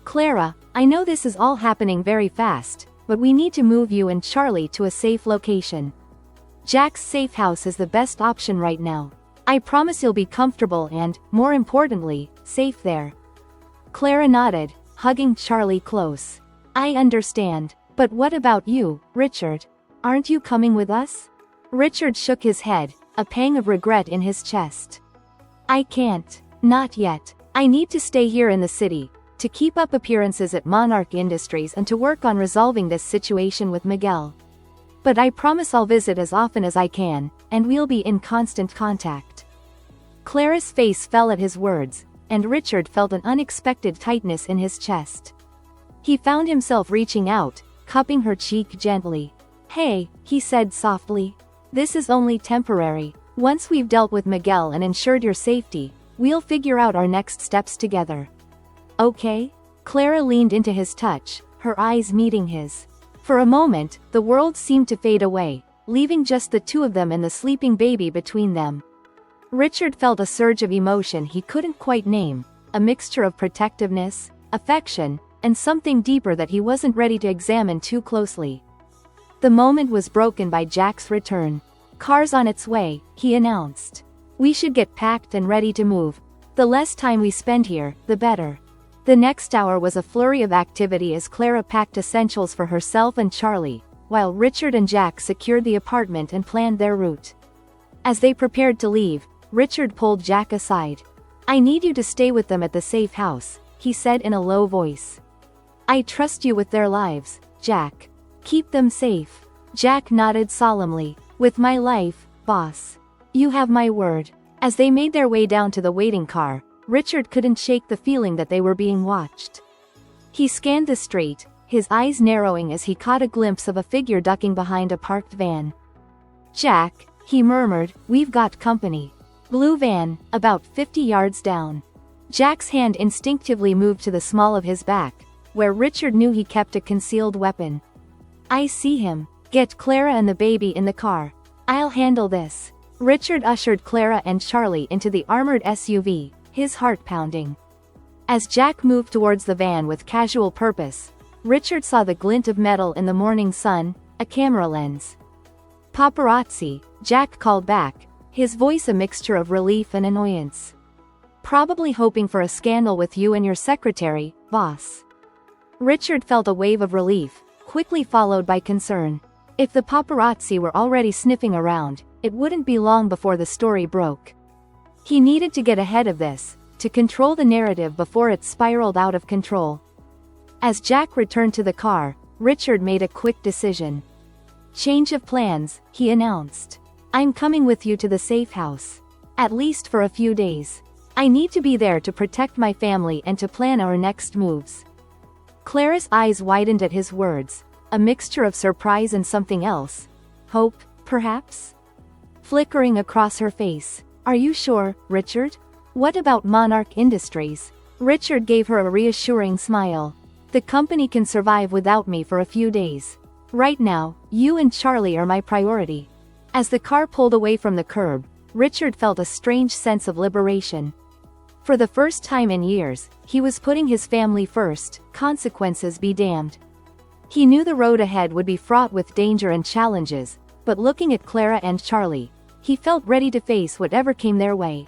Clara, I know this is all happening very fast, but we need to move you and Charlie to a safe location. Jack's safe house is the best option right now. I promise you'll be comfortable and, more importantly, safe there. Clara nodded, hugging Charlie close. I understand, but what about you, Richard? Aren't you coming with us? Richard shook his head, a pang of regret in his chest. I can't. Not yet. I need to stay here in the city, to keep up appearances at Monarch Industries and to work on resolving this situation with Miguel. But I promise I'll visit as often as I can, and we'll be in constant contact. Clara's face fell at his words, and Richard felt an unexpected tightness in his chest. He found himself reaching out, cupping her cheek gently. Hey, he said softly. This is only temporary. Once we've dealt with Miguel and ensured your safety, we'll figure out our next steps together. Okay? Clara leaned into his touch, her eyes meeting his. For a moment, the world seemed to fade away, leaving just the two of them and the sleeping baby between them. Richard felt a surge of emotion he couldn't quite name, a mixture of protectiveness, affection, and something deeper that he wasn't ready to examine too closely. The moment was broken by Jack's return. Car's on its way, he announced. We should get packed and ready to move. The less time we spend here, the better. The next hour was a flurry of activity as Clara packed essentials for herself and Charlie, while Richard and Jack secured the apartment and planned their route. As they prepared to leave, Richard pulled Jack aside. I need you to stay with them at the safe house, he said in a low voice. I trust you with their lives, Jack. Keep them safe. Jack nodded solemnly. With my life, boss. You have my word. As they made their way down to the waiting car, Richard couldn't shake the feeling that they were being watched. He scanned the street, his eyes narrowing as he caught a glimpse of a figure ducking behind a parked van. Jack, he murmured, we've got company. Blue van, about 50 yards down. Jack's hand instinctively moved to the small of his back, where Richard knew he kept a concealed weapon. I see him. Get Clara and the baby in the car. I'll handle this. Richard ushered Clara and Charlie into the armored SUV, his heart pounding. As Jack moved towards the van with casual purpose, Richard saw the glint of metal in the morning sun, a camera lens. Paparazzi, Jack called back, his voice a mixture of relief and annoyance. Probably hoping for a scandal with you and your secretary, boss. Richard felt a wave of relief, quickly followed by concern. If the paparazzi were already sniffing around, it wouldn't be long before the story broke. He needed to get ahead of this, to control the narrative before it spiraled out of control. As Jack returned to the car, Richard made a quick decision. Change of plans, he announced. I'm coming with you to the safe house. At least for a few days. I need to be there to protect my family and to plan our next moves. Clara's eyes widened at his words, a mixture of surprise and something else. Hope, perhaps? Flickering across her face. Are you sure, Richard? What about Monarch Industries? Richard gave her a reassuring smile. The company can survive without me for a few days. Right now, you and Charlie are my priority. As the car pulled away from the curb, Richard felt a strange sense of liberation. For the first time in years, he was putting his family first, consequences be damned. He knew the road ahead would be fraught with danger and challenges, but looking at Clara and Charlie, he felt ready to face whatever came their way.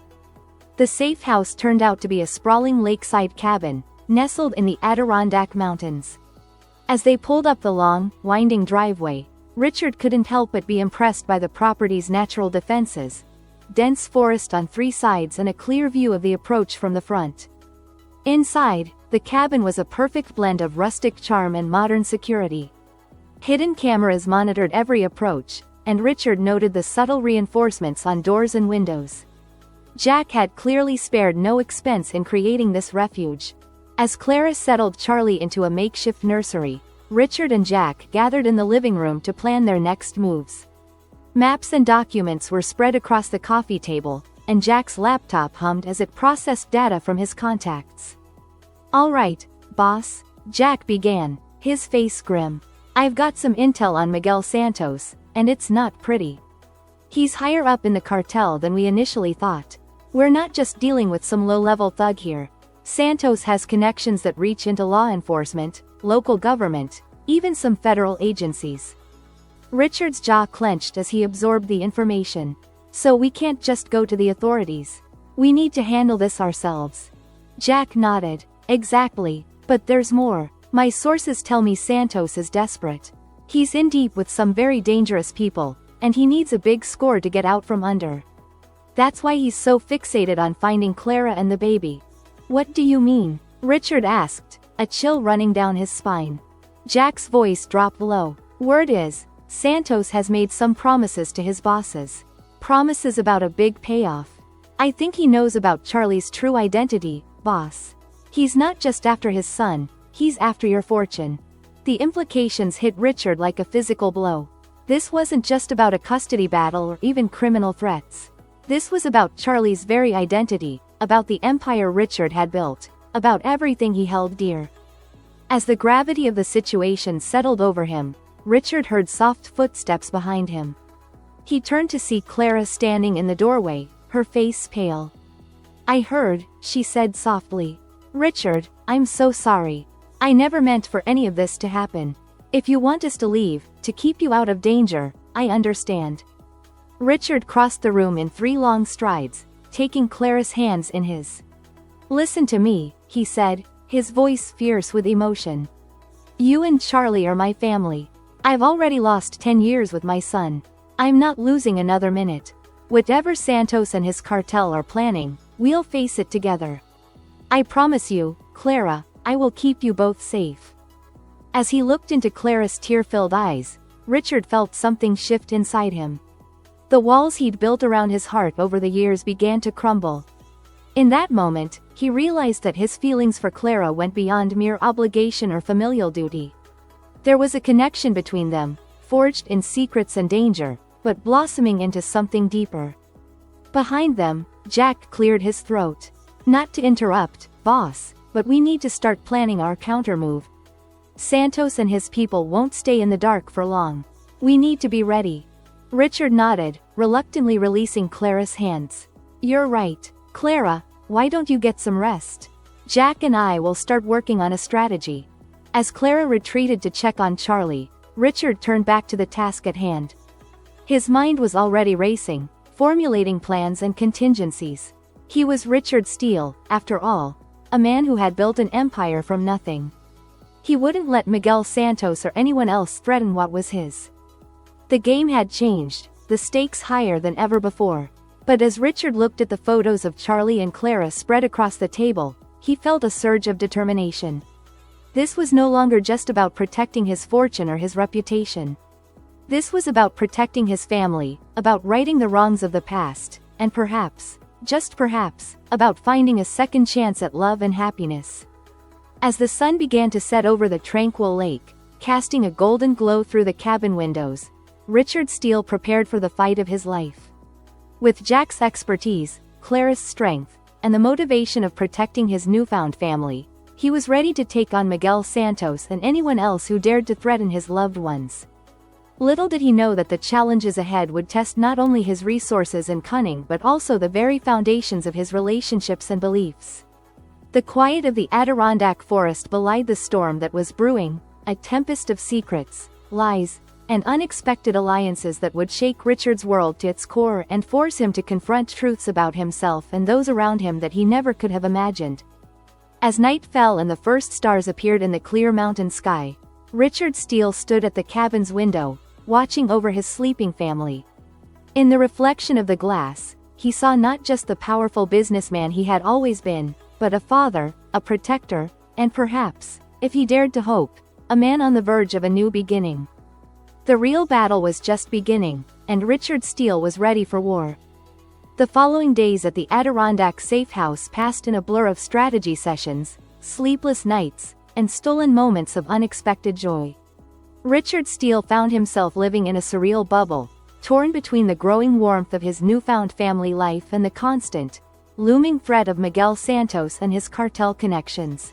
The safe house turned out to be a sprawling lakeside cabin, nestled in the Adirondack Mountains. As they pulled up the long, winding driveway, Richard couldn't help but be impressed by the property's natural defenses. Dense forest on three sides and a clear view of the approach from the front. Inside, the cabin was a perfect blend of rustic charm and modern security. Hidden cameras monitored every approach, and Richard noted the subtle reinforcements on doors and windows. Jack had clearly spared no expense in creating this refuge. As Clara settled Charlie into a makeshift nursery, Richard and Jack gathered in the living room to plan their next moves. Maps and documents were spread across the coffee table, and Jack's laptop hummed as it processed data from his contacts. "All right, boss," Jack began, his face grim. "I've got some intel on Miguel Santos, and it's not pretty. He's higher up in the cartel than we initially thought. We're not just dealing with some low-level thug here. Santos has connections that reach into law enforcement, local government, even some federal agencies." Richard's jaw clenched as he absorbed the information. "So we can't just go to the authorities. We need to handle this ourselves." Jack nodded. "Exactly, but there's more. My sources tell me Santos is desperate. He's in deep with some very dangerous people, and he needs a big score to get out from under. That's why he's so fixated on finding Clara and the baby." "What do you mean?" Richard asked, a chill running down his spine. Jack's voice dropped low. "Word is, Santos has made some promises to his bosses. Promises about a big payoff. I think he knows about Charlie's true identity, boss. He's not just after his son, he's after your fortune." The implications hit Richard like a physical blow. This wasn't just about a custody battle or even criminal threats. This was about Charlie's very identity, about the empire Richard had built, about everything he held dear. As the gravity of the situation settled over him, Richard heard soft footsteps behind him. He turned to see Clara standing in the doorway, her face pale. "I heard," she said softly. "Richard, I'm so sorry. I never meant for any of this to happen. If you want us to leave, to keep you out of danger, I understand." Richard crossed the room in 3 long strides, taking Clara's hands in his. "Listen to me," he said, his voice fierce with emotion. "You and Charlie are my family. I've already lost 10 years with my son. I'm not losing another minute. Whatever Santos and his cartel are planning, we'll face it together. I promise you, Clara, I will keep you both safe." As he looked into Clara's tear-filled eyes, Richard felt something shift inside him. The walls he'd built around his heart over the years began to crumble. In that moment, he realized that his feelings for Clara went beyond mere obligation or familial duty. There was a connection between them, forged in secrets and danger, but blossoming into something deeper. Behind them, Jack cleared his throat. "Not to interrupt, boss, but we need to start planning our countermove. Santos and his people won't stay in the dark for long. We need to be ready." Richard nodded, reluctantly releasing Clara's hands. "You're right, Clara, why don't you get some rest? Jack and I will start working on a strategy." As Clara retreated to check on Charlie, Richard turned back to the task at hand. His mind was already racing, formulating plans and contingencies. He was Richard Steele, after all, a man who had built an empire from nothing. He wouldn't let Miguel Santos or anyone else threaten what was his. The game had changed, the stakes higher than ever before. But as Richard looked at the photos of Charlie and Clara spread across the table, he felt a surge of determination. This was no longer just about protecting his fortune or his reputation. This was about protecting his family, about righting the wrongs of the past, and perhaps, just perhaps, about finding a second chance at love and happiness. As the sun began to set over the tranquil lake, casting a golden glow through the cabin windows, Richard Steele prepared for the fight of his life. With Jack's expertise, Clara's strength, and the motivation of protecting his newfound family, he was ready to take on Miguel Santos and anyone else who dared to threaten his loved ones. Little did he know that the challenges ahead would test not only his resources and cunning but also the very foundations of his relationships and beliefs. The quiet of the Adirondack forest belied the storm that was brewing, a tempest of secrets, lies, and unexpected alliances that would shake Richard's world to its core and force him to confront truths about himself and those around him that he never could have imagined. As night fell and the first stars appeared in the clear mountain sky, Richard Steele stood at the cabin's window, watching over his sleeping family. In the reflection of the glass, he saw not just the powerful businessman he had always been, but a father, a protector, and perhaps, if he dared to hope, a man on the verge of a new beginning. The real battle was just beginning, and Richard Steele was ready for war. The following days at the Adirondack safe house passed in a blur of strategy sessions, sleepless nights, and stolen moments of unexpected joy. Richard Steele found himself living in a surreal bubble, torn between the growing warmth of his newfound family life and the constant, looming threat of Miguel Santos and his cartel connections.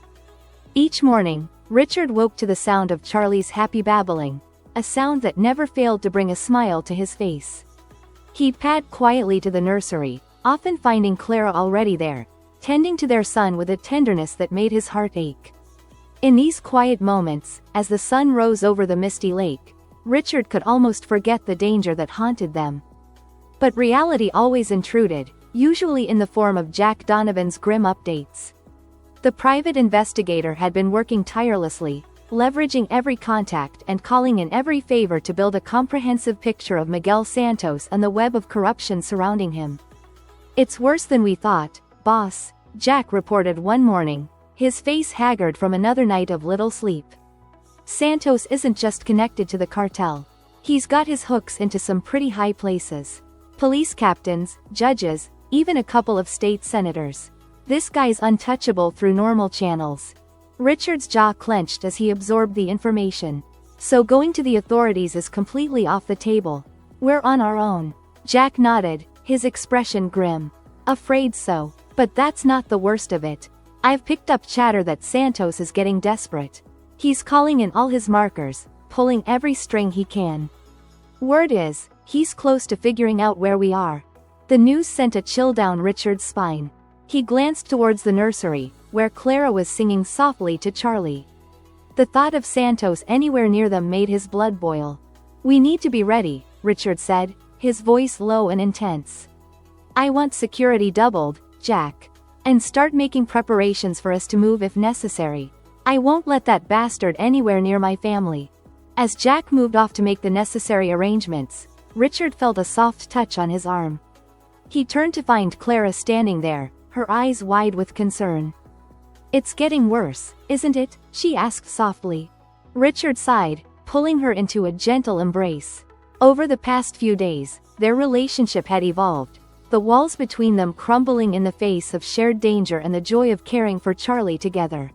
Each morning, Richard woke to the sound of Charlie's happy babbling, a sound that never failed to bring a smile to his face. He'd pad quietly to the nursery, often finding Clara already there, tending to their son with a tenderness that made his heart ache. In these quiet moments, as the sun rose over the misty lake, Richard could almost forget the danger that haunted them. But reality always intruded, usually in the form of Jack Donovan's grim updates. The private investigator had been working tirelessly, leveraging every contact and calling in every favor to build a comprehensive picture of Miguel Santos and the web of corruption surrounding him. "It's worse than we thought, boss," Jack reported one morning, his face haggard from another night of little sleep. "Santos isn't just connected to the cartel. He's got his hooks into some pretty high places. Police captains, judges, even a couple of state senators. This guy's untouchable through normal channels." Richard's jaw clenched as he absorbed the information. "So going to the authorities is completely off the table. We're on our own." Jack nodded, his expression grim. "Afraid so. But that's not the worst of it. I've picked up chatter that Santos is getting desperate. He's calling in all his markers, pulling every string he can. Word is, he's close to figuring out where we are." The news sent a chill down Richard's spine. He glanced towards the nursery, where Clara was singing softly to Charlie. The thought of Santos anywhere near them made his blood boil. "We need to be ready," Richard said, his voice low and intense. "I want security doubled, Jack. And start making preparations for us to move if necessary. I won't let that bastard anywhere near my family." As Jack moved off to make the necessary arrangements, Richard felt a soft touch on his arm. He turned to find Clara standing there, her eyes wide with concern. "It's getting worse, isn't it?" she asked softly. Richard sighed, pulling her into a gentle embrace. Over the past few days, their relationship had evolved, the walls between them crumbling in the face of shared danger and the joy of caring for Charlie together.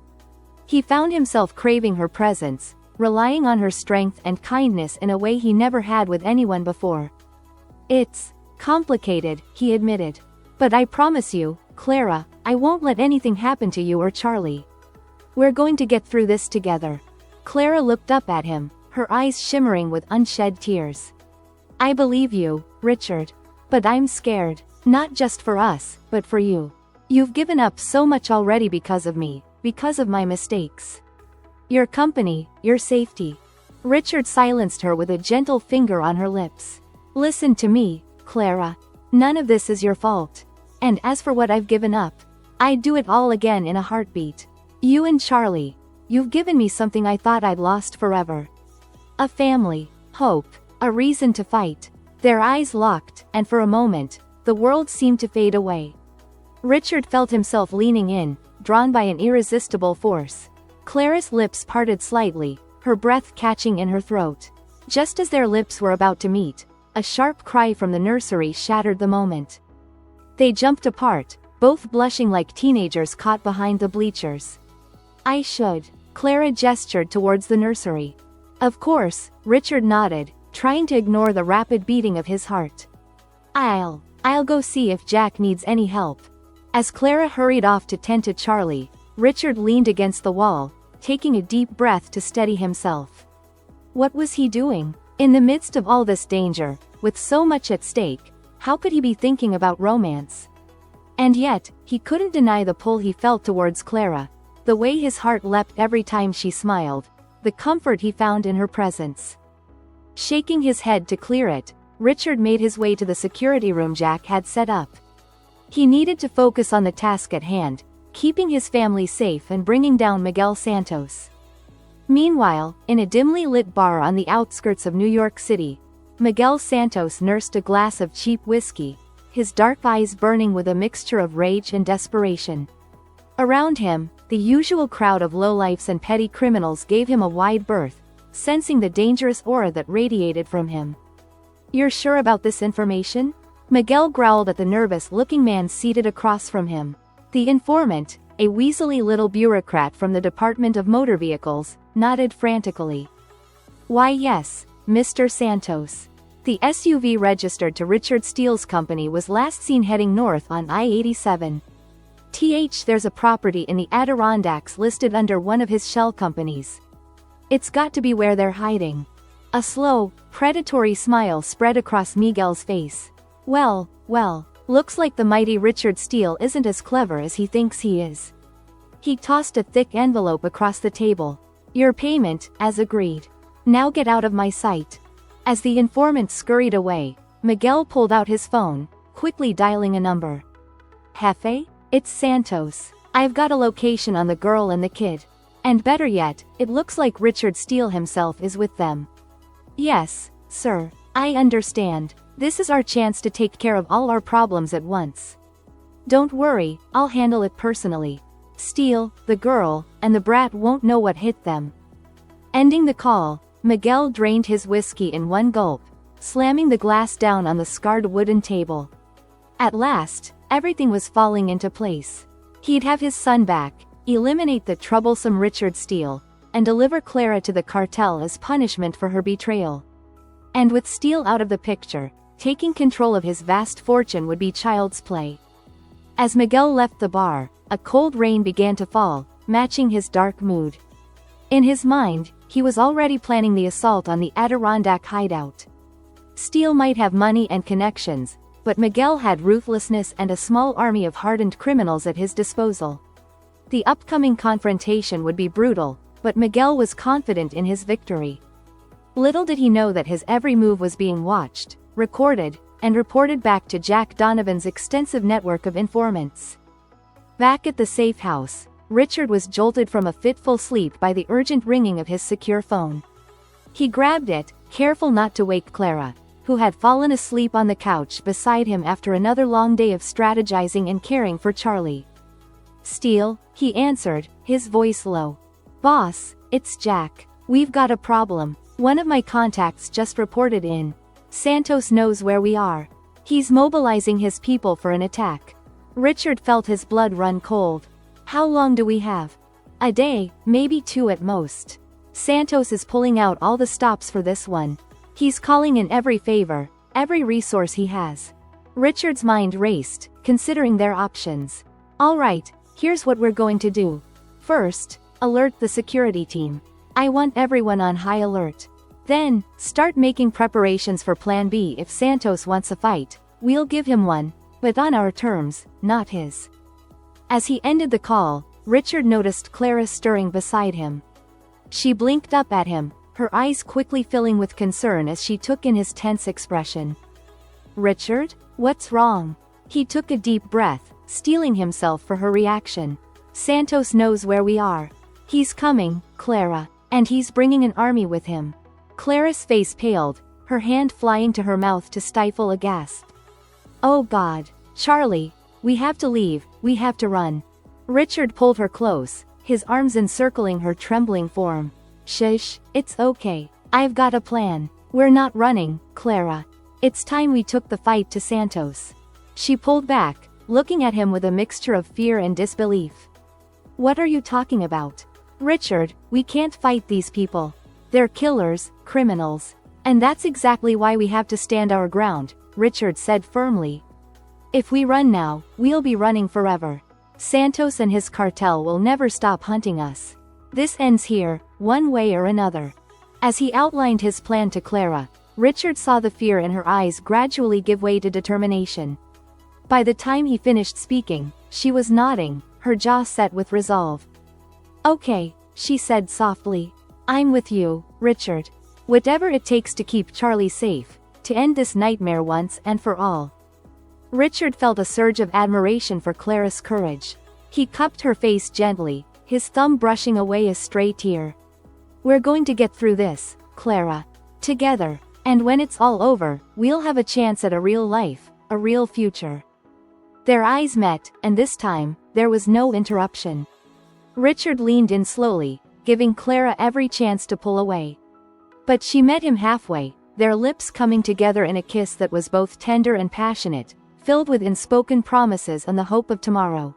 He found himself craving her presence, relying on her strength and kindness in a way he never had with anyone before. "It's complicated," he admitted. "But I promise you, Clara, I won't let anything happen to you or Charlie. We're going to get through this together." Clara looked up at him, her eyes shimmering with unshed tears. "I believe you, Richard. But I'm scared, not just for us, but for you. You've given up so much already because of me, because of my mistakes. Your company, your safety." Richard silenced her with a gentle finger on her lips. "Listen to me, Clara. None of this is your fault. And as for what I've given up, I'd do it all again in a heartbeat. You and Charlie, you've given me something I thought I'd lost forever. A family, hope, a reason to fight." Their eyes locked, and for a moment, the world seemed to fade away. Richard felt himself leaning in, drawn by an irresistible force. Clara's lips parted slightly, her breath catching in her throat. Just as their lips were about to meet, a sharp cry from the nursery shattered the moment. They jumped apart, both blushing like teenagers caught behind the bleachers. "I should." Clara gestured towards the nursery. "Of course," Richard nodded, trying to ignore the rapid beating of his heart. I'll go see if Jack needs any help." As Clara hurried off to tend to Charlie, Richard leaned against the wall, taking a deep breath to steady himself. What was he doing? In the midst of all this danger, with so much at stake, how could he be thinking about romance? And yet, he couldn't deny the pull he felt towards Clara, the way his heart leapt every time she smiled, the comfort he found in her presence. Shaking his head to clear it, Richard made his way to the security room Jack had set up. He needed to focus on the task at hand, keeping his family safe and bringing down Miguel Santos. Meanwhile, in a dimly lit bar on the outskirts of New York City, Miguel Santos nursed a glass of cheap whiskey, his dark eyes burning with a mixture of rage and desperation. Around him, the usual crowd of lowlifes and petty criminals gave him a wide berth, sensing the dangerous aura that radiated from him. "You're sure about this information?" Miguel growled at the nervous-looking man seated across from him. The informant, a weaselly little bureaucrat from the Department of Motor Vehicles, nodded frantically. "Why yes, Mr. Santos. The SUV registered to Richard Steele's company was last seen heading north on I-87. There's a property in the Adirondacks listed under one of his shell companies. It's got to be where they're hiding. A slow, predatory smile spread across Miguel's face. Well, looks like the mighty Richard Steele isn't as clever as he thinks he is. He tossed a thick envelope across the table. Your payment, as agreed. Now get out of my sight. As the informant scurried away, Miguel pulled out his phone, quickly dialing a number. Jefe? It's Santos. I've got a location on the girl and the kid. And better yet, it looks like Richard Steele himself is with them. Yes, sir. I understand. This is our chance to take care of all our problems at once. Don't worry, I'll handle it personally. Steele, the girl, and the brat won't know what hit them. Ending the call, Miguel drained his whiskey in one gulp, slamming the glass down on the scarred wooden table. At last, everything was falling into place. He'd have his son back, eliminate the troublesome Richard Steele, and deliver Clara to the cartel as punishment for her betrayal. And with Steele out of the picture, taking control of his vast fortune would be child's play. As Miguel left the bar, a cold rain began to fall, matching his dark mood. In his mind, he was already planning the assault on the Adirondack hideout. Steele might have money and connections, but Miguel had ruthlessness and a small army of hardened criminals at his disposal. The upcoming confrontation would be brutal, but Miguel was confident in his victory. Little did he know that his every move was being watched, recorded, and reported back to Jack Donovan's extensive network of informants. Back at the safe house, Richard was jolted from a fitful sleep by the urgent ringing of his secure phone. He grabbed it, careful not to wake Clara, who had fallen asleep on the couch beside him after another long day of strategizing and caring for Charlie. Steele, he answered, his voice low. Boss, it's Jack. We've got a problem. One of my contacts just reported in. Santos knows where we are. He's mobilizing his people for an attack. Richard felt his blood run cold. How long do we have? A day, maybe 2 at most. Santos is pulling out all the stops for this one. He's calling in every favor, every resource he has. Richard's mind raced, considering their options. All right, here's what we're going to do. First, alert the security team. I want everyone on high alert. Then, start making preparations for Plan B if Santos wants a fight. We'll give him one, but on our terms, not his. As he ended the call, Richard noticed Clara stirring beside him. She blinked up at him, her eyes quickly filling with concern as she took in his tense expression. Richard? What's wrong? He took a deep breath, steeling himself for her reaction. Santos knows where we are. He's coming, Clara, and he's bringing an army with him. Clara's face paled, her hand flying to her mouth to stifle a gasp. Oh God, Charlie, we have to leave, we have to run. Richard pulled her close, his arms encircling her trembling form. Shush, it's okay. I've got a plan. We're not running, Clara. It's time we took the fight to Santos. She pulled back, looking at him with a mixture of fear and disbelief. What are you talking about? Richard, we can't fight these people. They're killers, criminals. And that's exactly why we have to stand our ground, Richard said firmly. If we run now, we'll be running forever. Santos and his cartel will never stop hunting us. This ends here, one way or another. As he outlined his plan to Clara, Richard saw the fear in her eyes gradually give way to determination. By the time he finished speaking, she was nodding, her jaw set with resolve. Okay, she said softly. I'm with you, Richard. Whatever it takes to keep Charlie safe, to end this nightmare once and for all. Richard felt a surge of admiration for Clara's courage. He cupped her face gently, his thumb brushing away a stray tear. We're going to get through this, Clara. Together. And when it's all over, we'll have a chance at a real life, a real future. Their eyes met, and this time, there was no interruption. Richard leaned in slowly, giving Clara every chance to pull away. But she met him halfway, their lips coming together in a kiss that was both tender and passionate, filled with unspoken promises and the hope of tomorrow.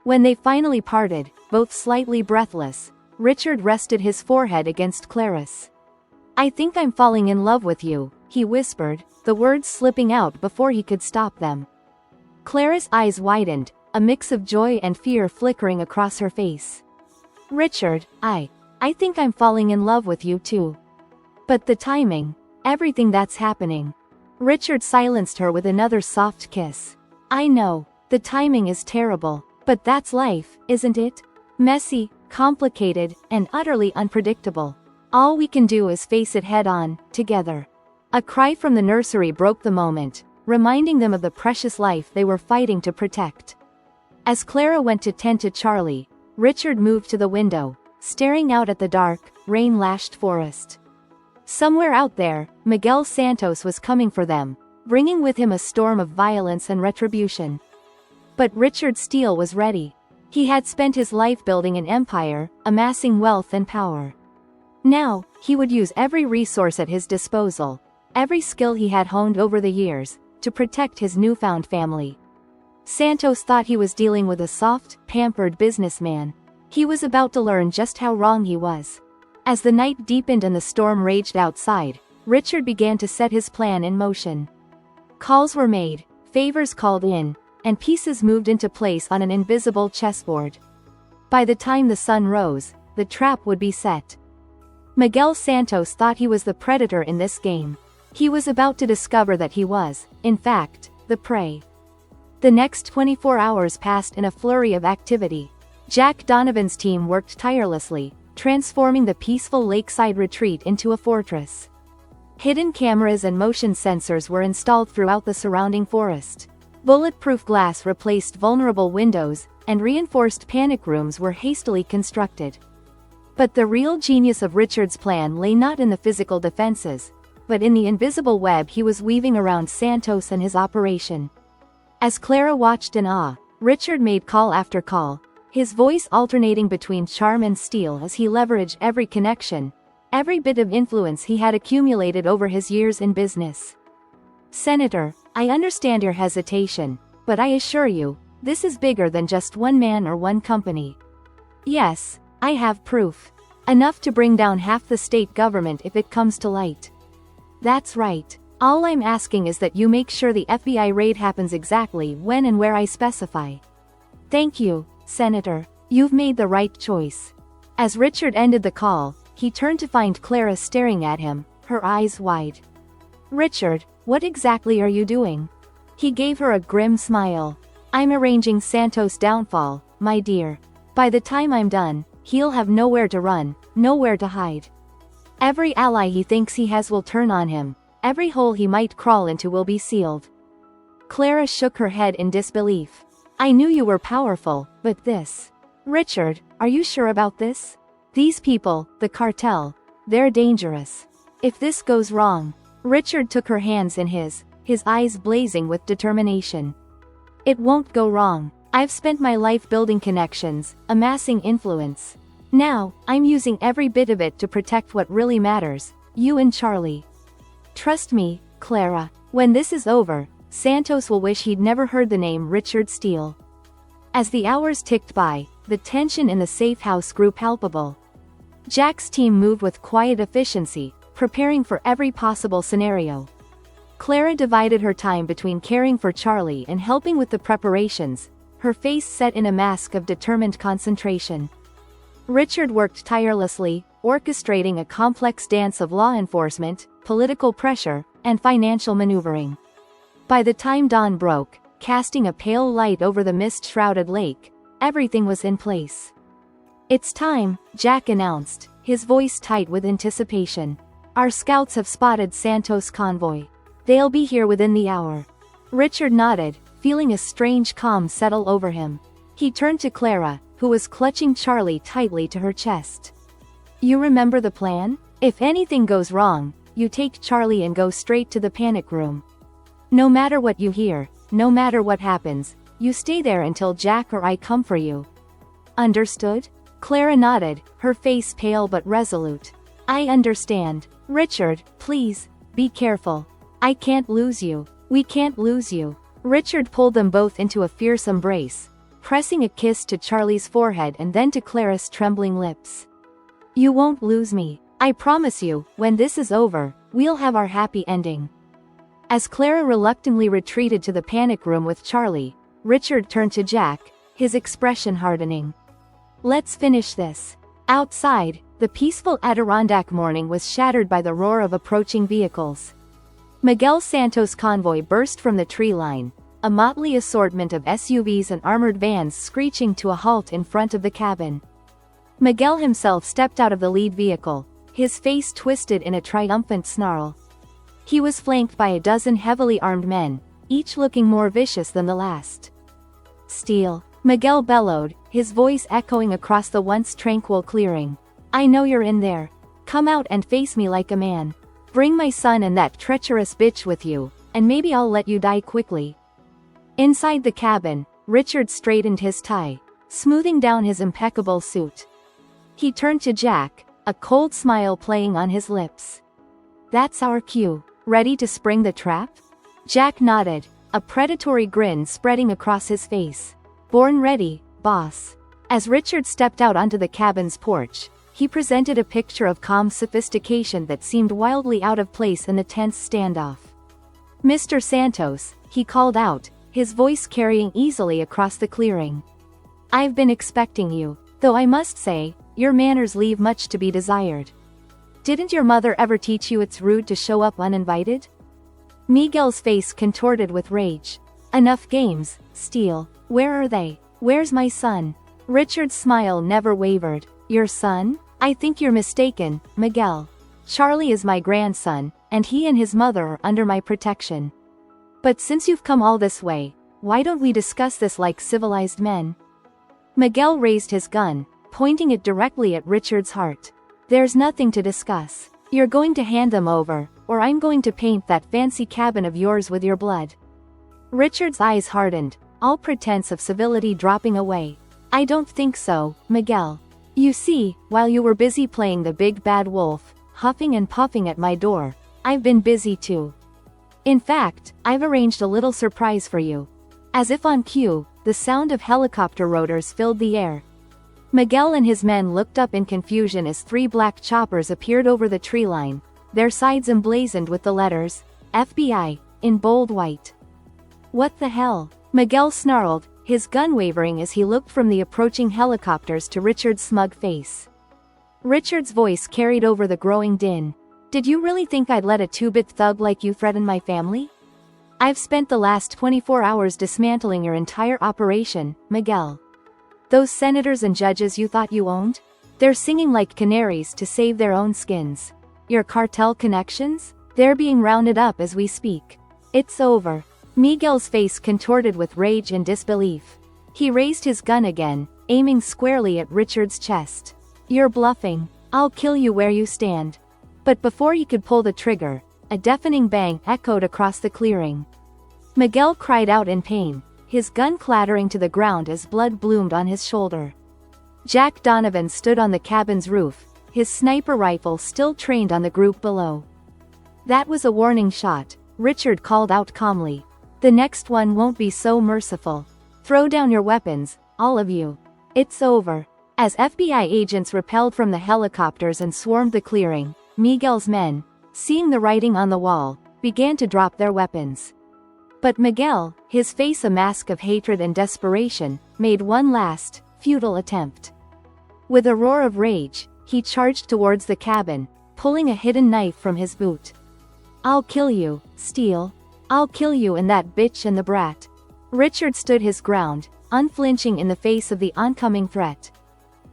When they finally parted, both slightly breathless, Richard rested his forehead against Clara's. I think I'm falling in love with you, he whispered, the words slipping out before he could stop them. Clara's eyes widened, a mix of joy and fear flickering across her face. Richard, I think I'm falling in love with you too. But the timing, everything that's happening. Richard silenced her with another soft kiss. I know, the timing is terrible, but that's life, isn't it? Messy, complicated, and utterly unpredictable. All we can do is face it head on, together. A cry from the nursery broke the moment, reminding them of the precious life they were fighting to protect. As Clara went to tend to Charlie, Richard moved to the window, staring out at the dark, rain-lashed forest. Somewhere out there, Miguel Santos was coming for them, bringing with him a storm of violence and retribution. But Richard Steele was ready. He had spent his life building an empire, amassing wealth and power. Now, he would use every resource at his disposal, every skill he had honed over the years, to protect his newfound family. Santos thought he was dealing with a soft, pampered businessman. He was about to learn just how wrong he was. As the night deepened and the storm raged outside, Richard began to set his plan in motion. Calls were made, favors called in, and pieces moved into place on an invisible chessboard. By the time the sun rose, the trap would be set. Miguel Santos thought he was the predator in this game. He was about to discover that he was, in fact, the prey. The next 24 hours passed in a flurry of activity. Jack Donovan's team worked tirelessly, transforming the peaceful lakeside retreat into a fortress. Hidden cameras and motion sensors were installed throughout the surrounding forest. Bulletproof glass replaced vulnerable windows, and reinforced panic rooms were hastily constructed. But the real genius of Richard's plan lay not in the physical defenses, but in the invisible web he was weaving around Santos and his operation. As Clara watched in awe, Richard made call after call, his voice alternating between charm and steel as he leveraged every connection, every bit of influence he had accumulated over his years in business. Senator, I understand your hesitation, but I assure you, this is bigger than just one man or one company. Yes, I have proof. Enough to bring down half the state government if it comes to light. That's right. All I'm asking is that you make sure the FBI raid happens exactly when and where I specify. Thank you, Senator. You've made the right choice. As Richard ended the call, he turned to find Clara staring at him, her eyes wide. Richard, what exactly are you doing? He gave her a grim smile. I'm arranging Santos' downfall, my dear. By the time I'm done, he'll have nowhere to run, nowhere to hide. Every ally he thinks he has will turn on him, every hole he might crawl into will be sealed. Clara shook her head in disbelief. I knew you were powerful, but this... Richard, are you sure about this? These people, the cartel, they're dangerous. If this goes wrong... Richard took her hands in his eyes blazing with determination. It won't go wrong. I've spent my life building connections, amassing influence. Now, I'm using every bit of it to protect what really matters, you and Charlie. Trust me, Clara, when this is over, Santos will wish he'd never heard the name Richard Steele. As the hours ticked by, the tension in the safe house grew palpable. Jack's team moved with quiet efficiency, preparing for every possible scenario. Clara divided her time between caring for Charlie and helping with the preparations, her face set in a mask of determined concentration. Richard worked tirelessly, orchestrating a complex dance of law enforcement, political pressure, and financial maneuvering. By the time dawn broke, casting a pale light over the mist-shrouded lake, everything was in place. It's time, Jack announced, his voice tight with anticipation. Our scouts have spotted Santos' convoy. They'll be here within the hour. Richard nodded, feeling a strange calm settle over him. He turned to Clara, who was clutching Charlie tightly to her chest. You remember the plan? If anything goes wrong, you take Charlie and go straight to the panic room. No matter what you hear, no matter what happens, you stay there until Jack or I come for you. Understood? Clara nodded, her face pale but resolute. I understand. Richard, please, be careful. I can't lose you. We can't lose you. Richard pulled them both into a fierce embrace, pressing a kiss to Charlie's forehead and then to Clara's trembling lips. You won't lose me. I promise you, when this is over, we'll have our happy ending. As Clara reluctantly retreated to the panic room with Charlie, Richard turned to Jack, his expression hardening. Let's finish this. Outside, the peaceful Adirondack morning was shattered by the roar of approaching vehicles. Miguel Santos' convoy burst from the tree line, a motley assortment of SUVs and armored vans screeching to a halt in front of the cabin. Miguel himself stepped out of the lead vehicle, his face twisted in a triumphant snarl. He was flanked by a dozen heavily armed men, each looking more vicious than the last. Steele, Miguel bellowed, his voice echoing across the once tranquil clearing. I know you're in there. Come out and face me like a man. Bring my son and that treacherous bitch with you, and maybe I'll let you die quickly. Inside the cabin, Richard straightened his tie, smoothing down his impeccable suit. He turned to Jack, a cold smile playing on his lips. That's our cue. Ready to spring the trap? Jack nodded, a predatory grin spreading across his face. Born ready, boss. As Richard stepped out onto the cabin's porch, he presented a picture of calm sophistication that seemed wildly out of place in the tense standoff. Mr. Santos, he called out, his voice carrying easily across the clearing. I've been expecting you, though I must say, your manners leave much to be desired. Didn't your mother ever teach you it's rude to show up uninvited? Miguel's face contorted with rage. Enough games, Steele. Where are they? Where's my son? Richard's smile never wavered. Your son? I think you're mistaken, Miguel. Charlie is my grandson, and he and his mother are under my protection. But since you've come all this way, why don't we discuss this like civilized men? Miguel raised his gun, pointing it directly at Richard's heart. There's nothing to discuss. You're going to hand them over, or I'm going to paint that fancy cabin of yours with your blood. Richard's eyes hardened, all pretense of civility dropping away. I don't think so, Miguel. You see, while you were busy playing the big bad wolf, huffing and puffing at my door, I've been busy too. In fact, I've arranged a little surprise for you. As if on cue, the sound of helicopter rotors filled the air. Miguel and his men looked up in confusion as 3 black choppers appeared over the tree line, their sides emblazoned with the letters, FBI, in bold white. What the hell? Miguel snarled, his gun wavering as he looked from the approaching helicopters to Richard's smug face. Richard's voice carried over the growing din. Did you really think I'd let a 2-bit thug like you threaten my family? I've spent the last 24 hours dismantling your entire operation, Miguel. Those senators and judges you thought you owned? They're singing like canaries to save their own skins. Your cartel connections? They're being rounded up as we speak. It's over. Miguel's face contorted with rage and disbelief. He raised his gun again, aiming squarely at Richard's chest. You're bluffing. I'll kill you where you stand. But before he could pull the trigger, a deafening bang echoed across the clearing. Miguel cried out in pain, his gun clattering to the ground as blood bloomed on his shoulder. Jack Donovan stood on the cabin's roof, his sniper rifle still trained on the group below. That was a warning shot, Richard called out calmly. The next one won't be so merciful. Throw down your weapons, all of you. It's over. As FBI agents repelled from the helicopters and swarmed the clearing, Miguel's men, seeing the writing on the wall, began to drop their weapons. But Miguel, his face a mask of hatred and desperation, made one last, futile attempt. With a roar of rage, he charged towards the cabin, pulling a hidden knife from his boot. I'll kill you, Steele. I'll kill you and that bitch and the brat. Richard stood his ground, unflinching in the face of the oncoming threat.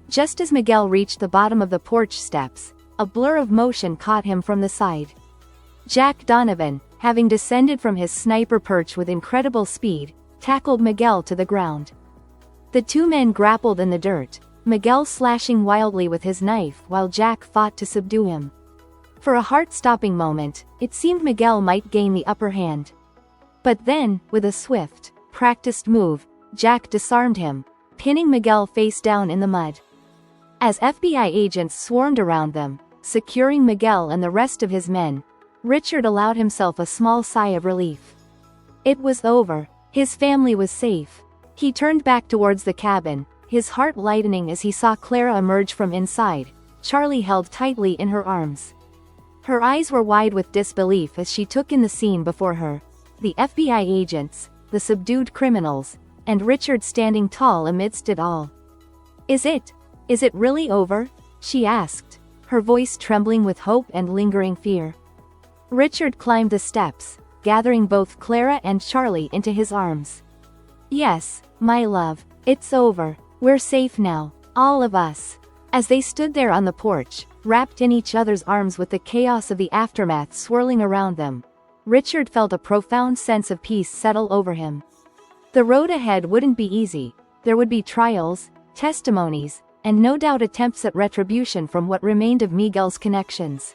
Just as Miguel reached the bottom of the porch steps, a blur of motion caught him from the side. Jack Donovan, having descended from his sniper perch with incredible speed, tackled Miguel to the ground. The 2 men grappled in the dirt, Miguel slashing wildly with his knife while Jack fought to subdue him. For a heart-stopping moment, it seemed Miguel might gain the upper hand. But then, with a swift, practiced move, Jack disarmed him, pinning Miguel face down in the mud. As FBI agents swarmed around them, securing Miguel and the rest of his men, Richard allowed himself a small sigh of relief. It was over. His family was safe. He turned back towards the cabin, his heart lightening as he saw Clara emerge from inside, Charlie held tightly in her arms. Her eyes were wide with disbelief as she took in the scene before her. The FBI agents, the subdued criminals, and Richard standing tall amidst it all. Is it really over?" she asked, her voice trembling with hope and lingering fear. Richard climbed the steps, gathering both Clara and Charlie into his arms. "Yes, my love, it's over. We're safe now, all of us." As they stood there on the porch, wrapped in each other's arms with the chaos of the aftermath swirling around them, Richard felt a profound sense of peace settle over him. The road ahead wouldn't be easy. There would be trials, testimonies, and no doubt attempts at retribution from what remained of Miguel's connections.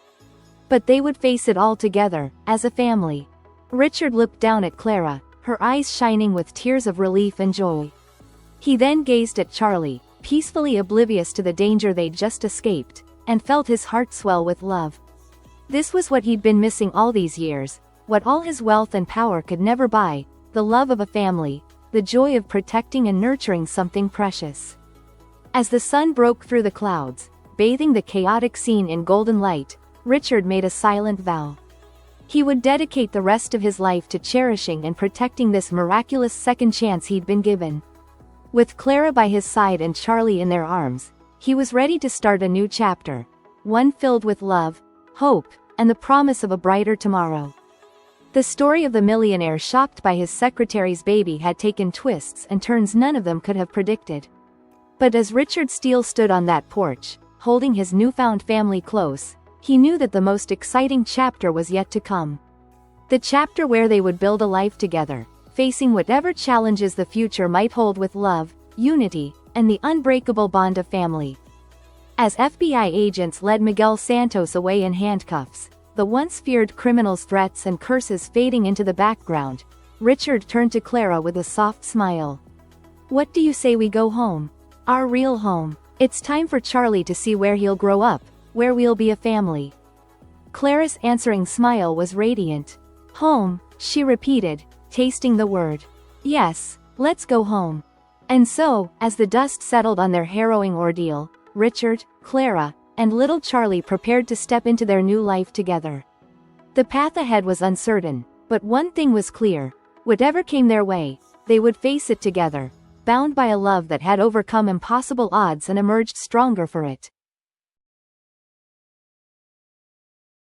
But they would face it all together, as a family. Richard looked down at Clara, her eyes shining with tears of relief and joy. He then gazed at Charlie, peacefully oblivious to the danger they'd just escaped, and felt his heart swell with love. This was what he'd been missing all these years, what all his wealth and power could never buy, the love of a family, the joy of protecting and nurturing something precious. As the sun broke through the clouds, bathing the chaotic scene in golden light, Richard made a silent vow. He would dedicate the rest of his life to cherishing and protecting this miraculous second chance he'd been given. With Clara by his side and Charlie in their arms, he was ready to start a new chapter, one filled with love, hope, and the promise of a brighter tomorrow. The story of the millionaire shocked by his secretary's baby had taken twists and turns none of them could have predicted. But as Richard Steele stood on that porch, holding his newfound family close, he knew that the most exciting chapter was yet to come. The chapter where they would build a life together, facing whatever challenges the future might hold with love, unity, and the unbreakable bond of family. As FBI agents led Miguel Santos away in handcuffs, the once feared criminal's threats and curses fading into the background, Richard turned to Clara with a soft smile. "What do you say we go home? Our real home. It's time for Charlie to see where he'll grow up, where we'll be a family." Clara's answering smile was radiant. "Home," she repeated, tasting the word. "Yes, let's go home." And so, as the dust settled on their harrowing ordeal, Richard, Clara, and little Charlie prepared to step into their new life together. The path ahead was uncertain, but one thing was clear: whatever came their way, they would face it together, bound by a love that had overcome impossible odds and emerged stronger for it.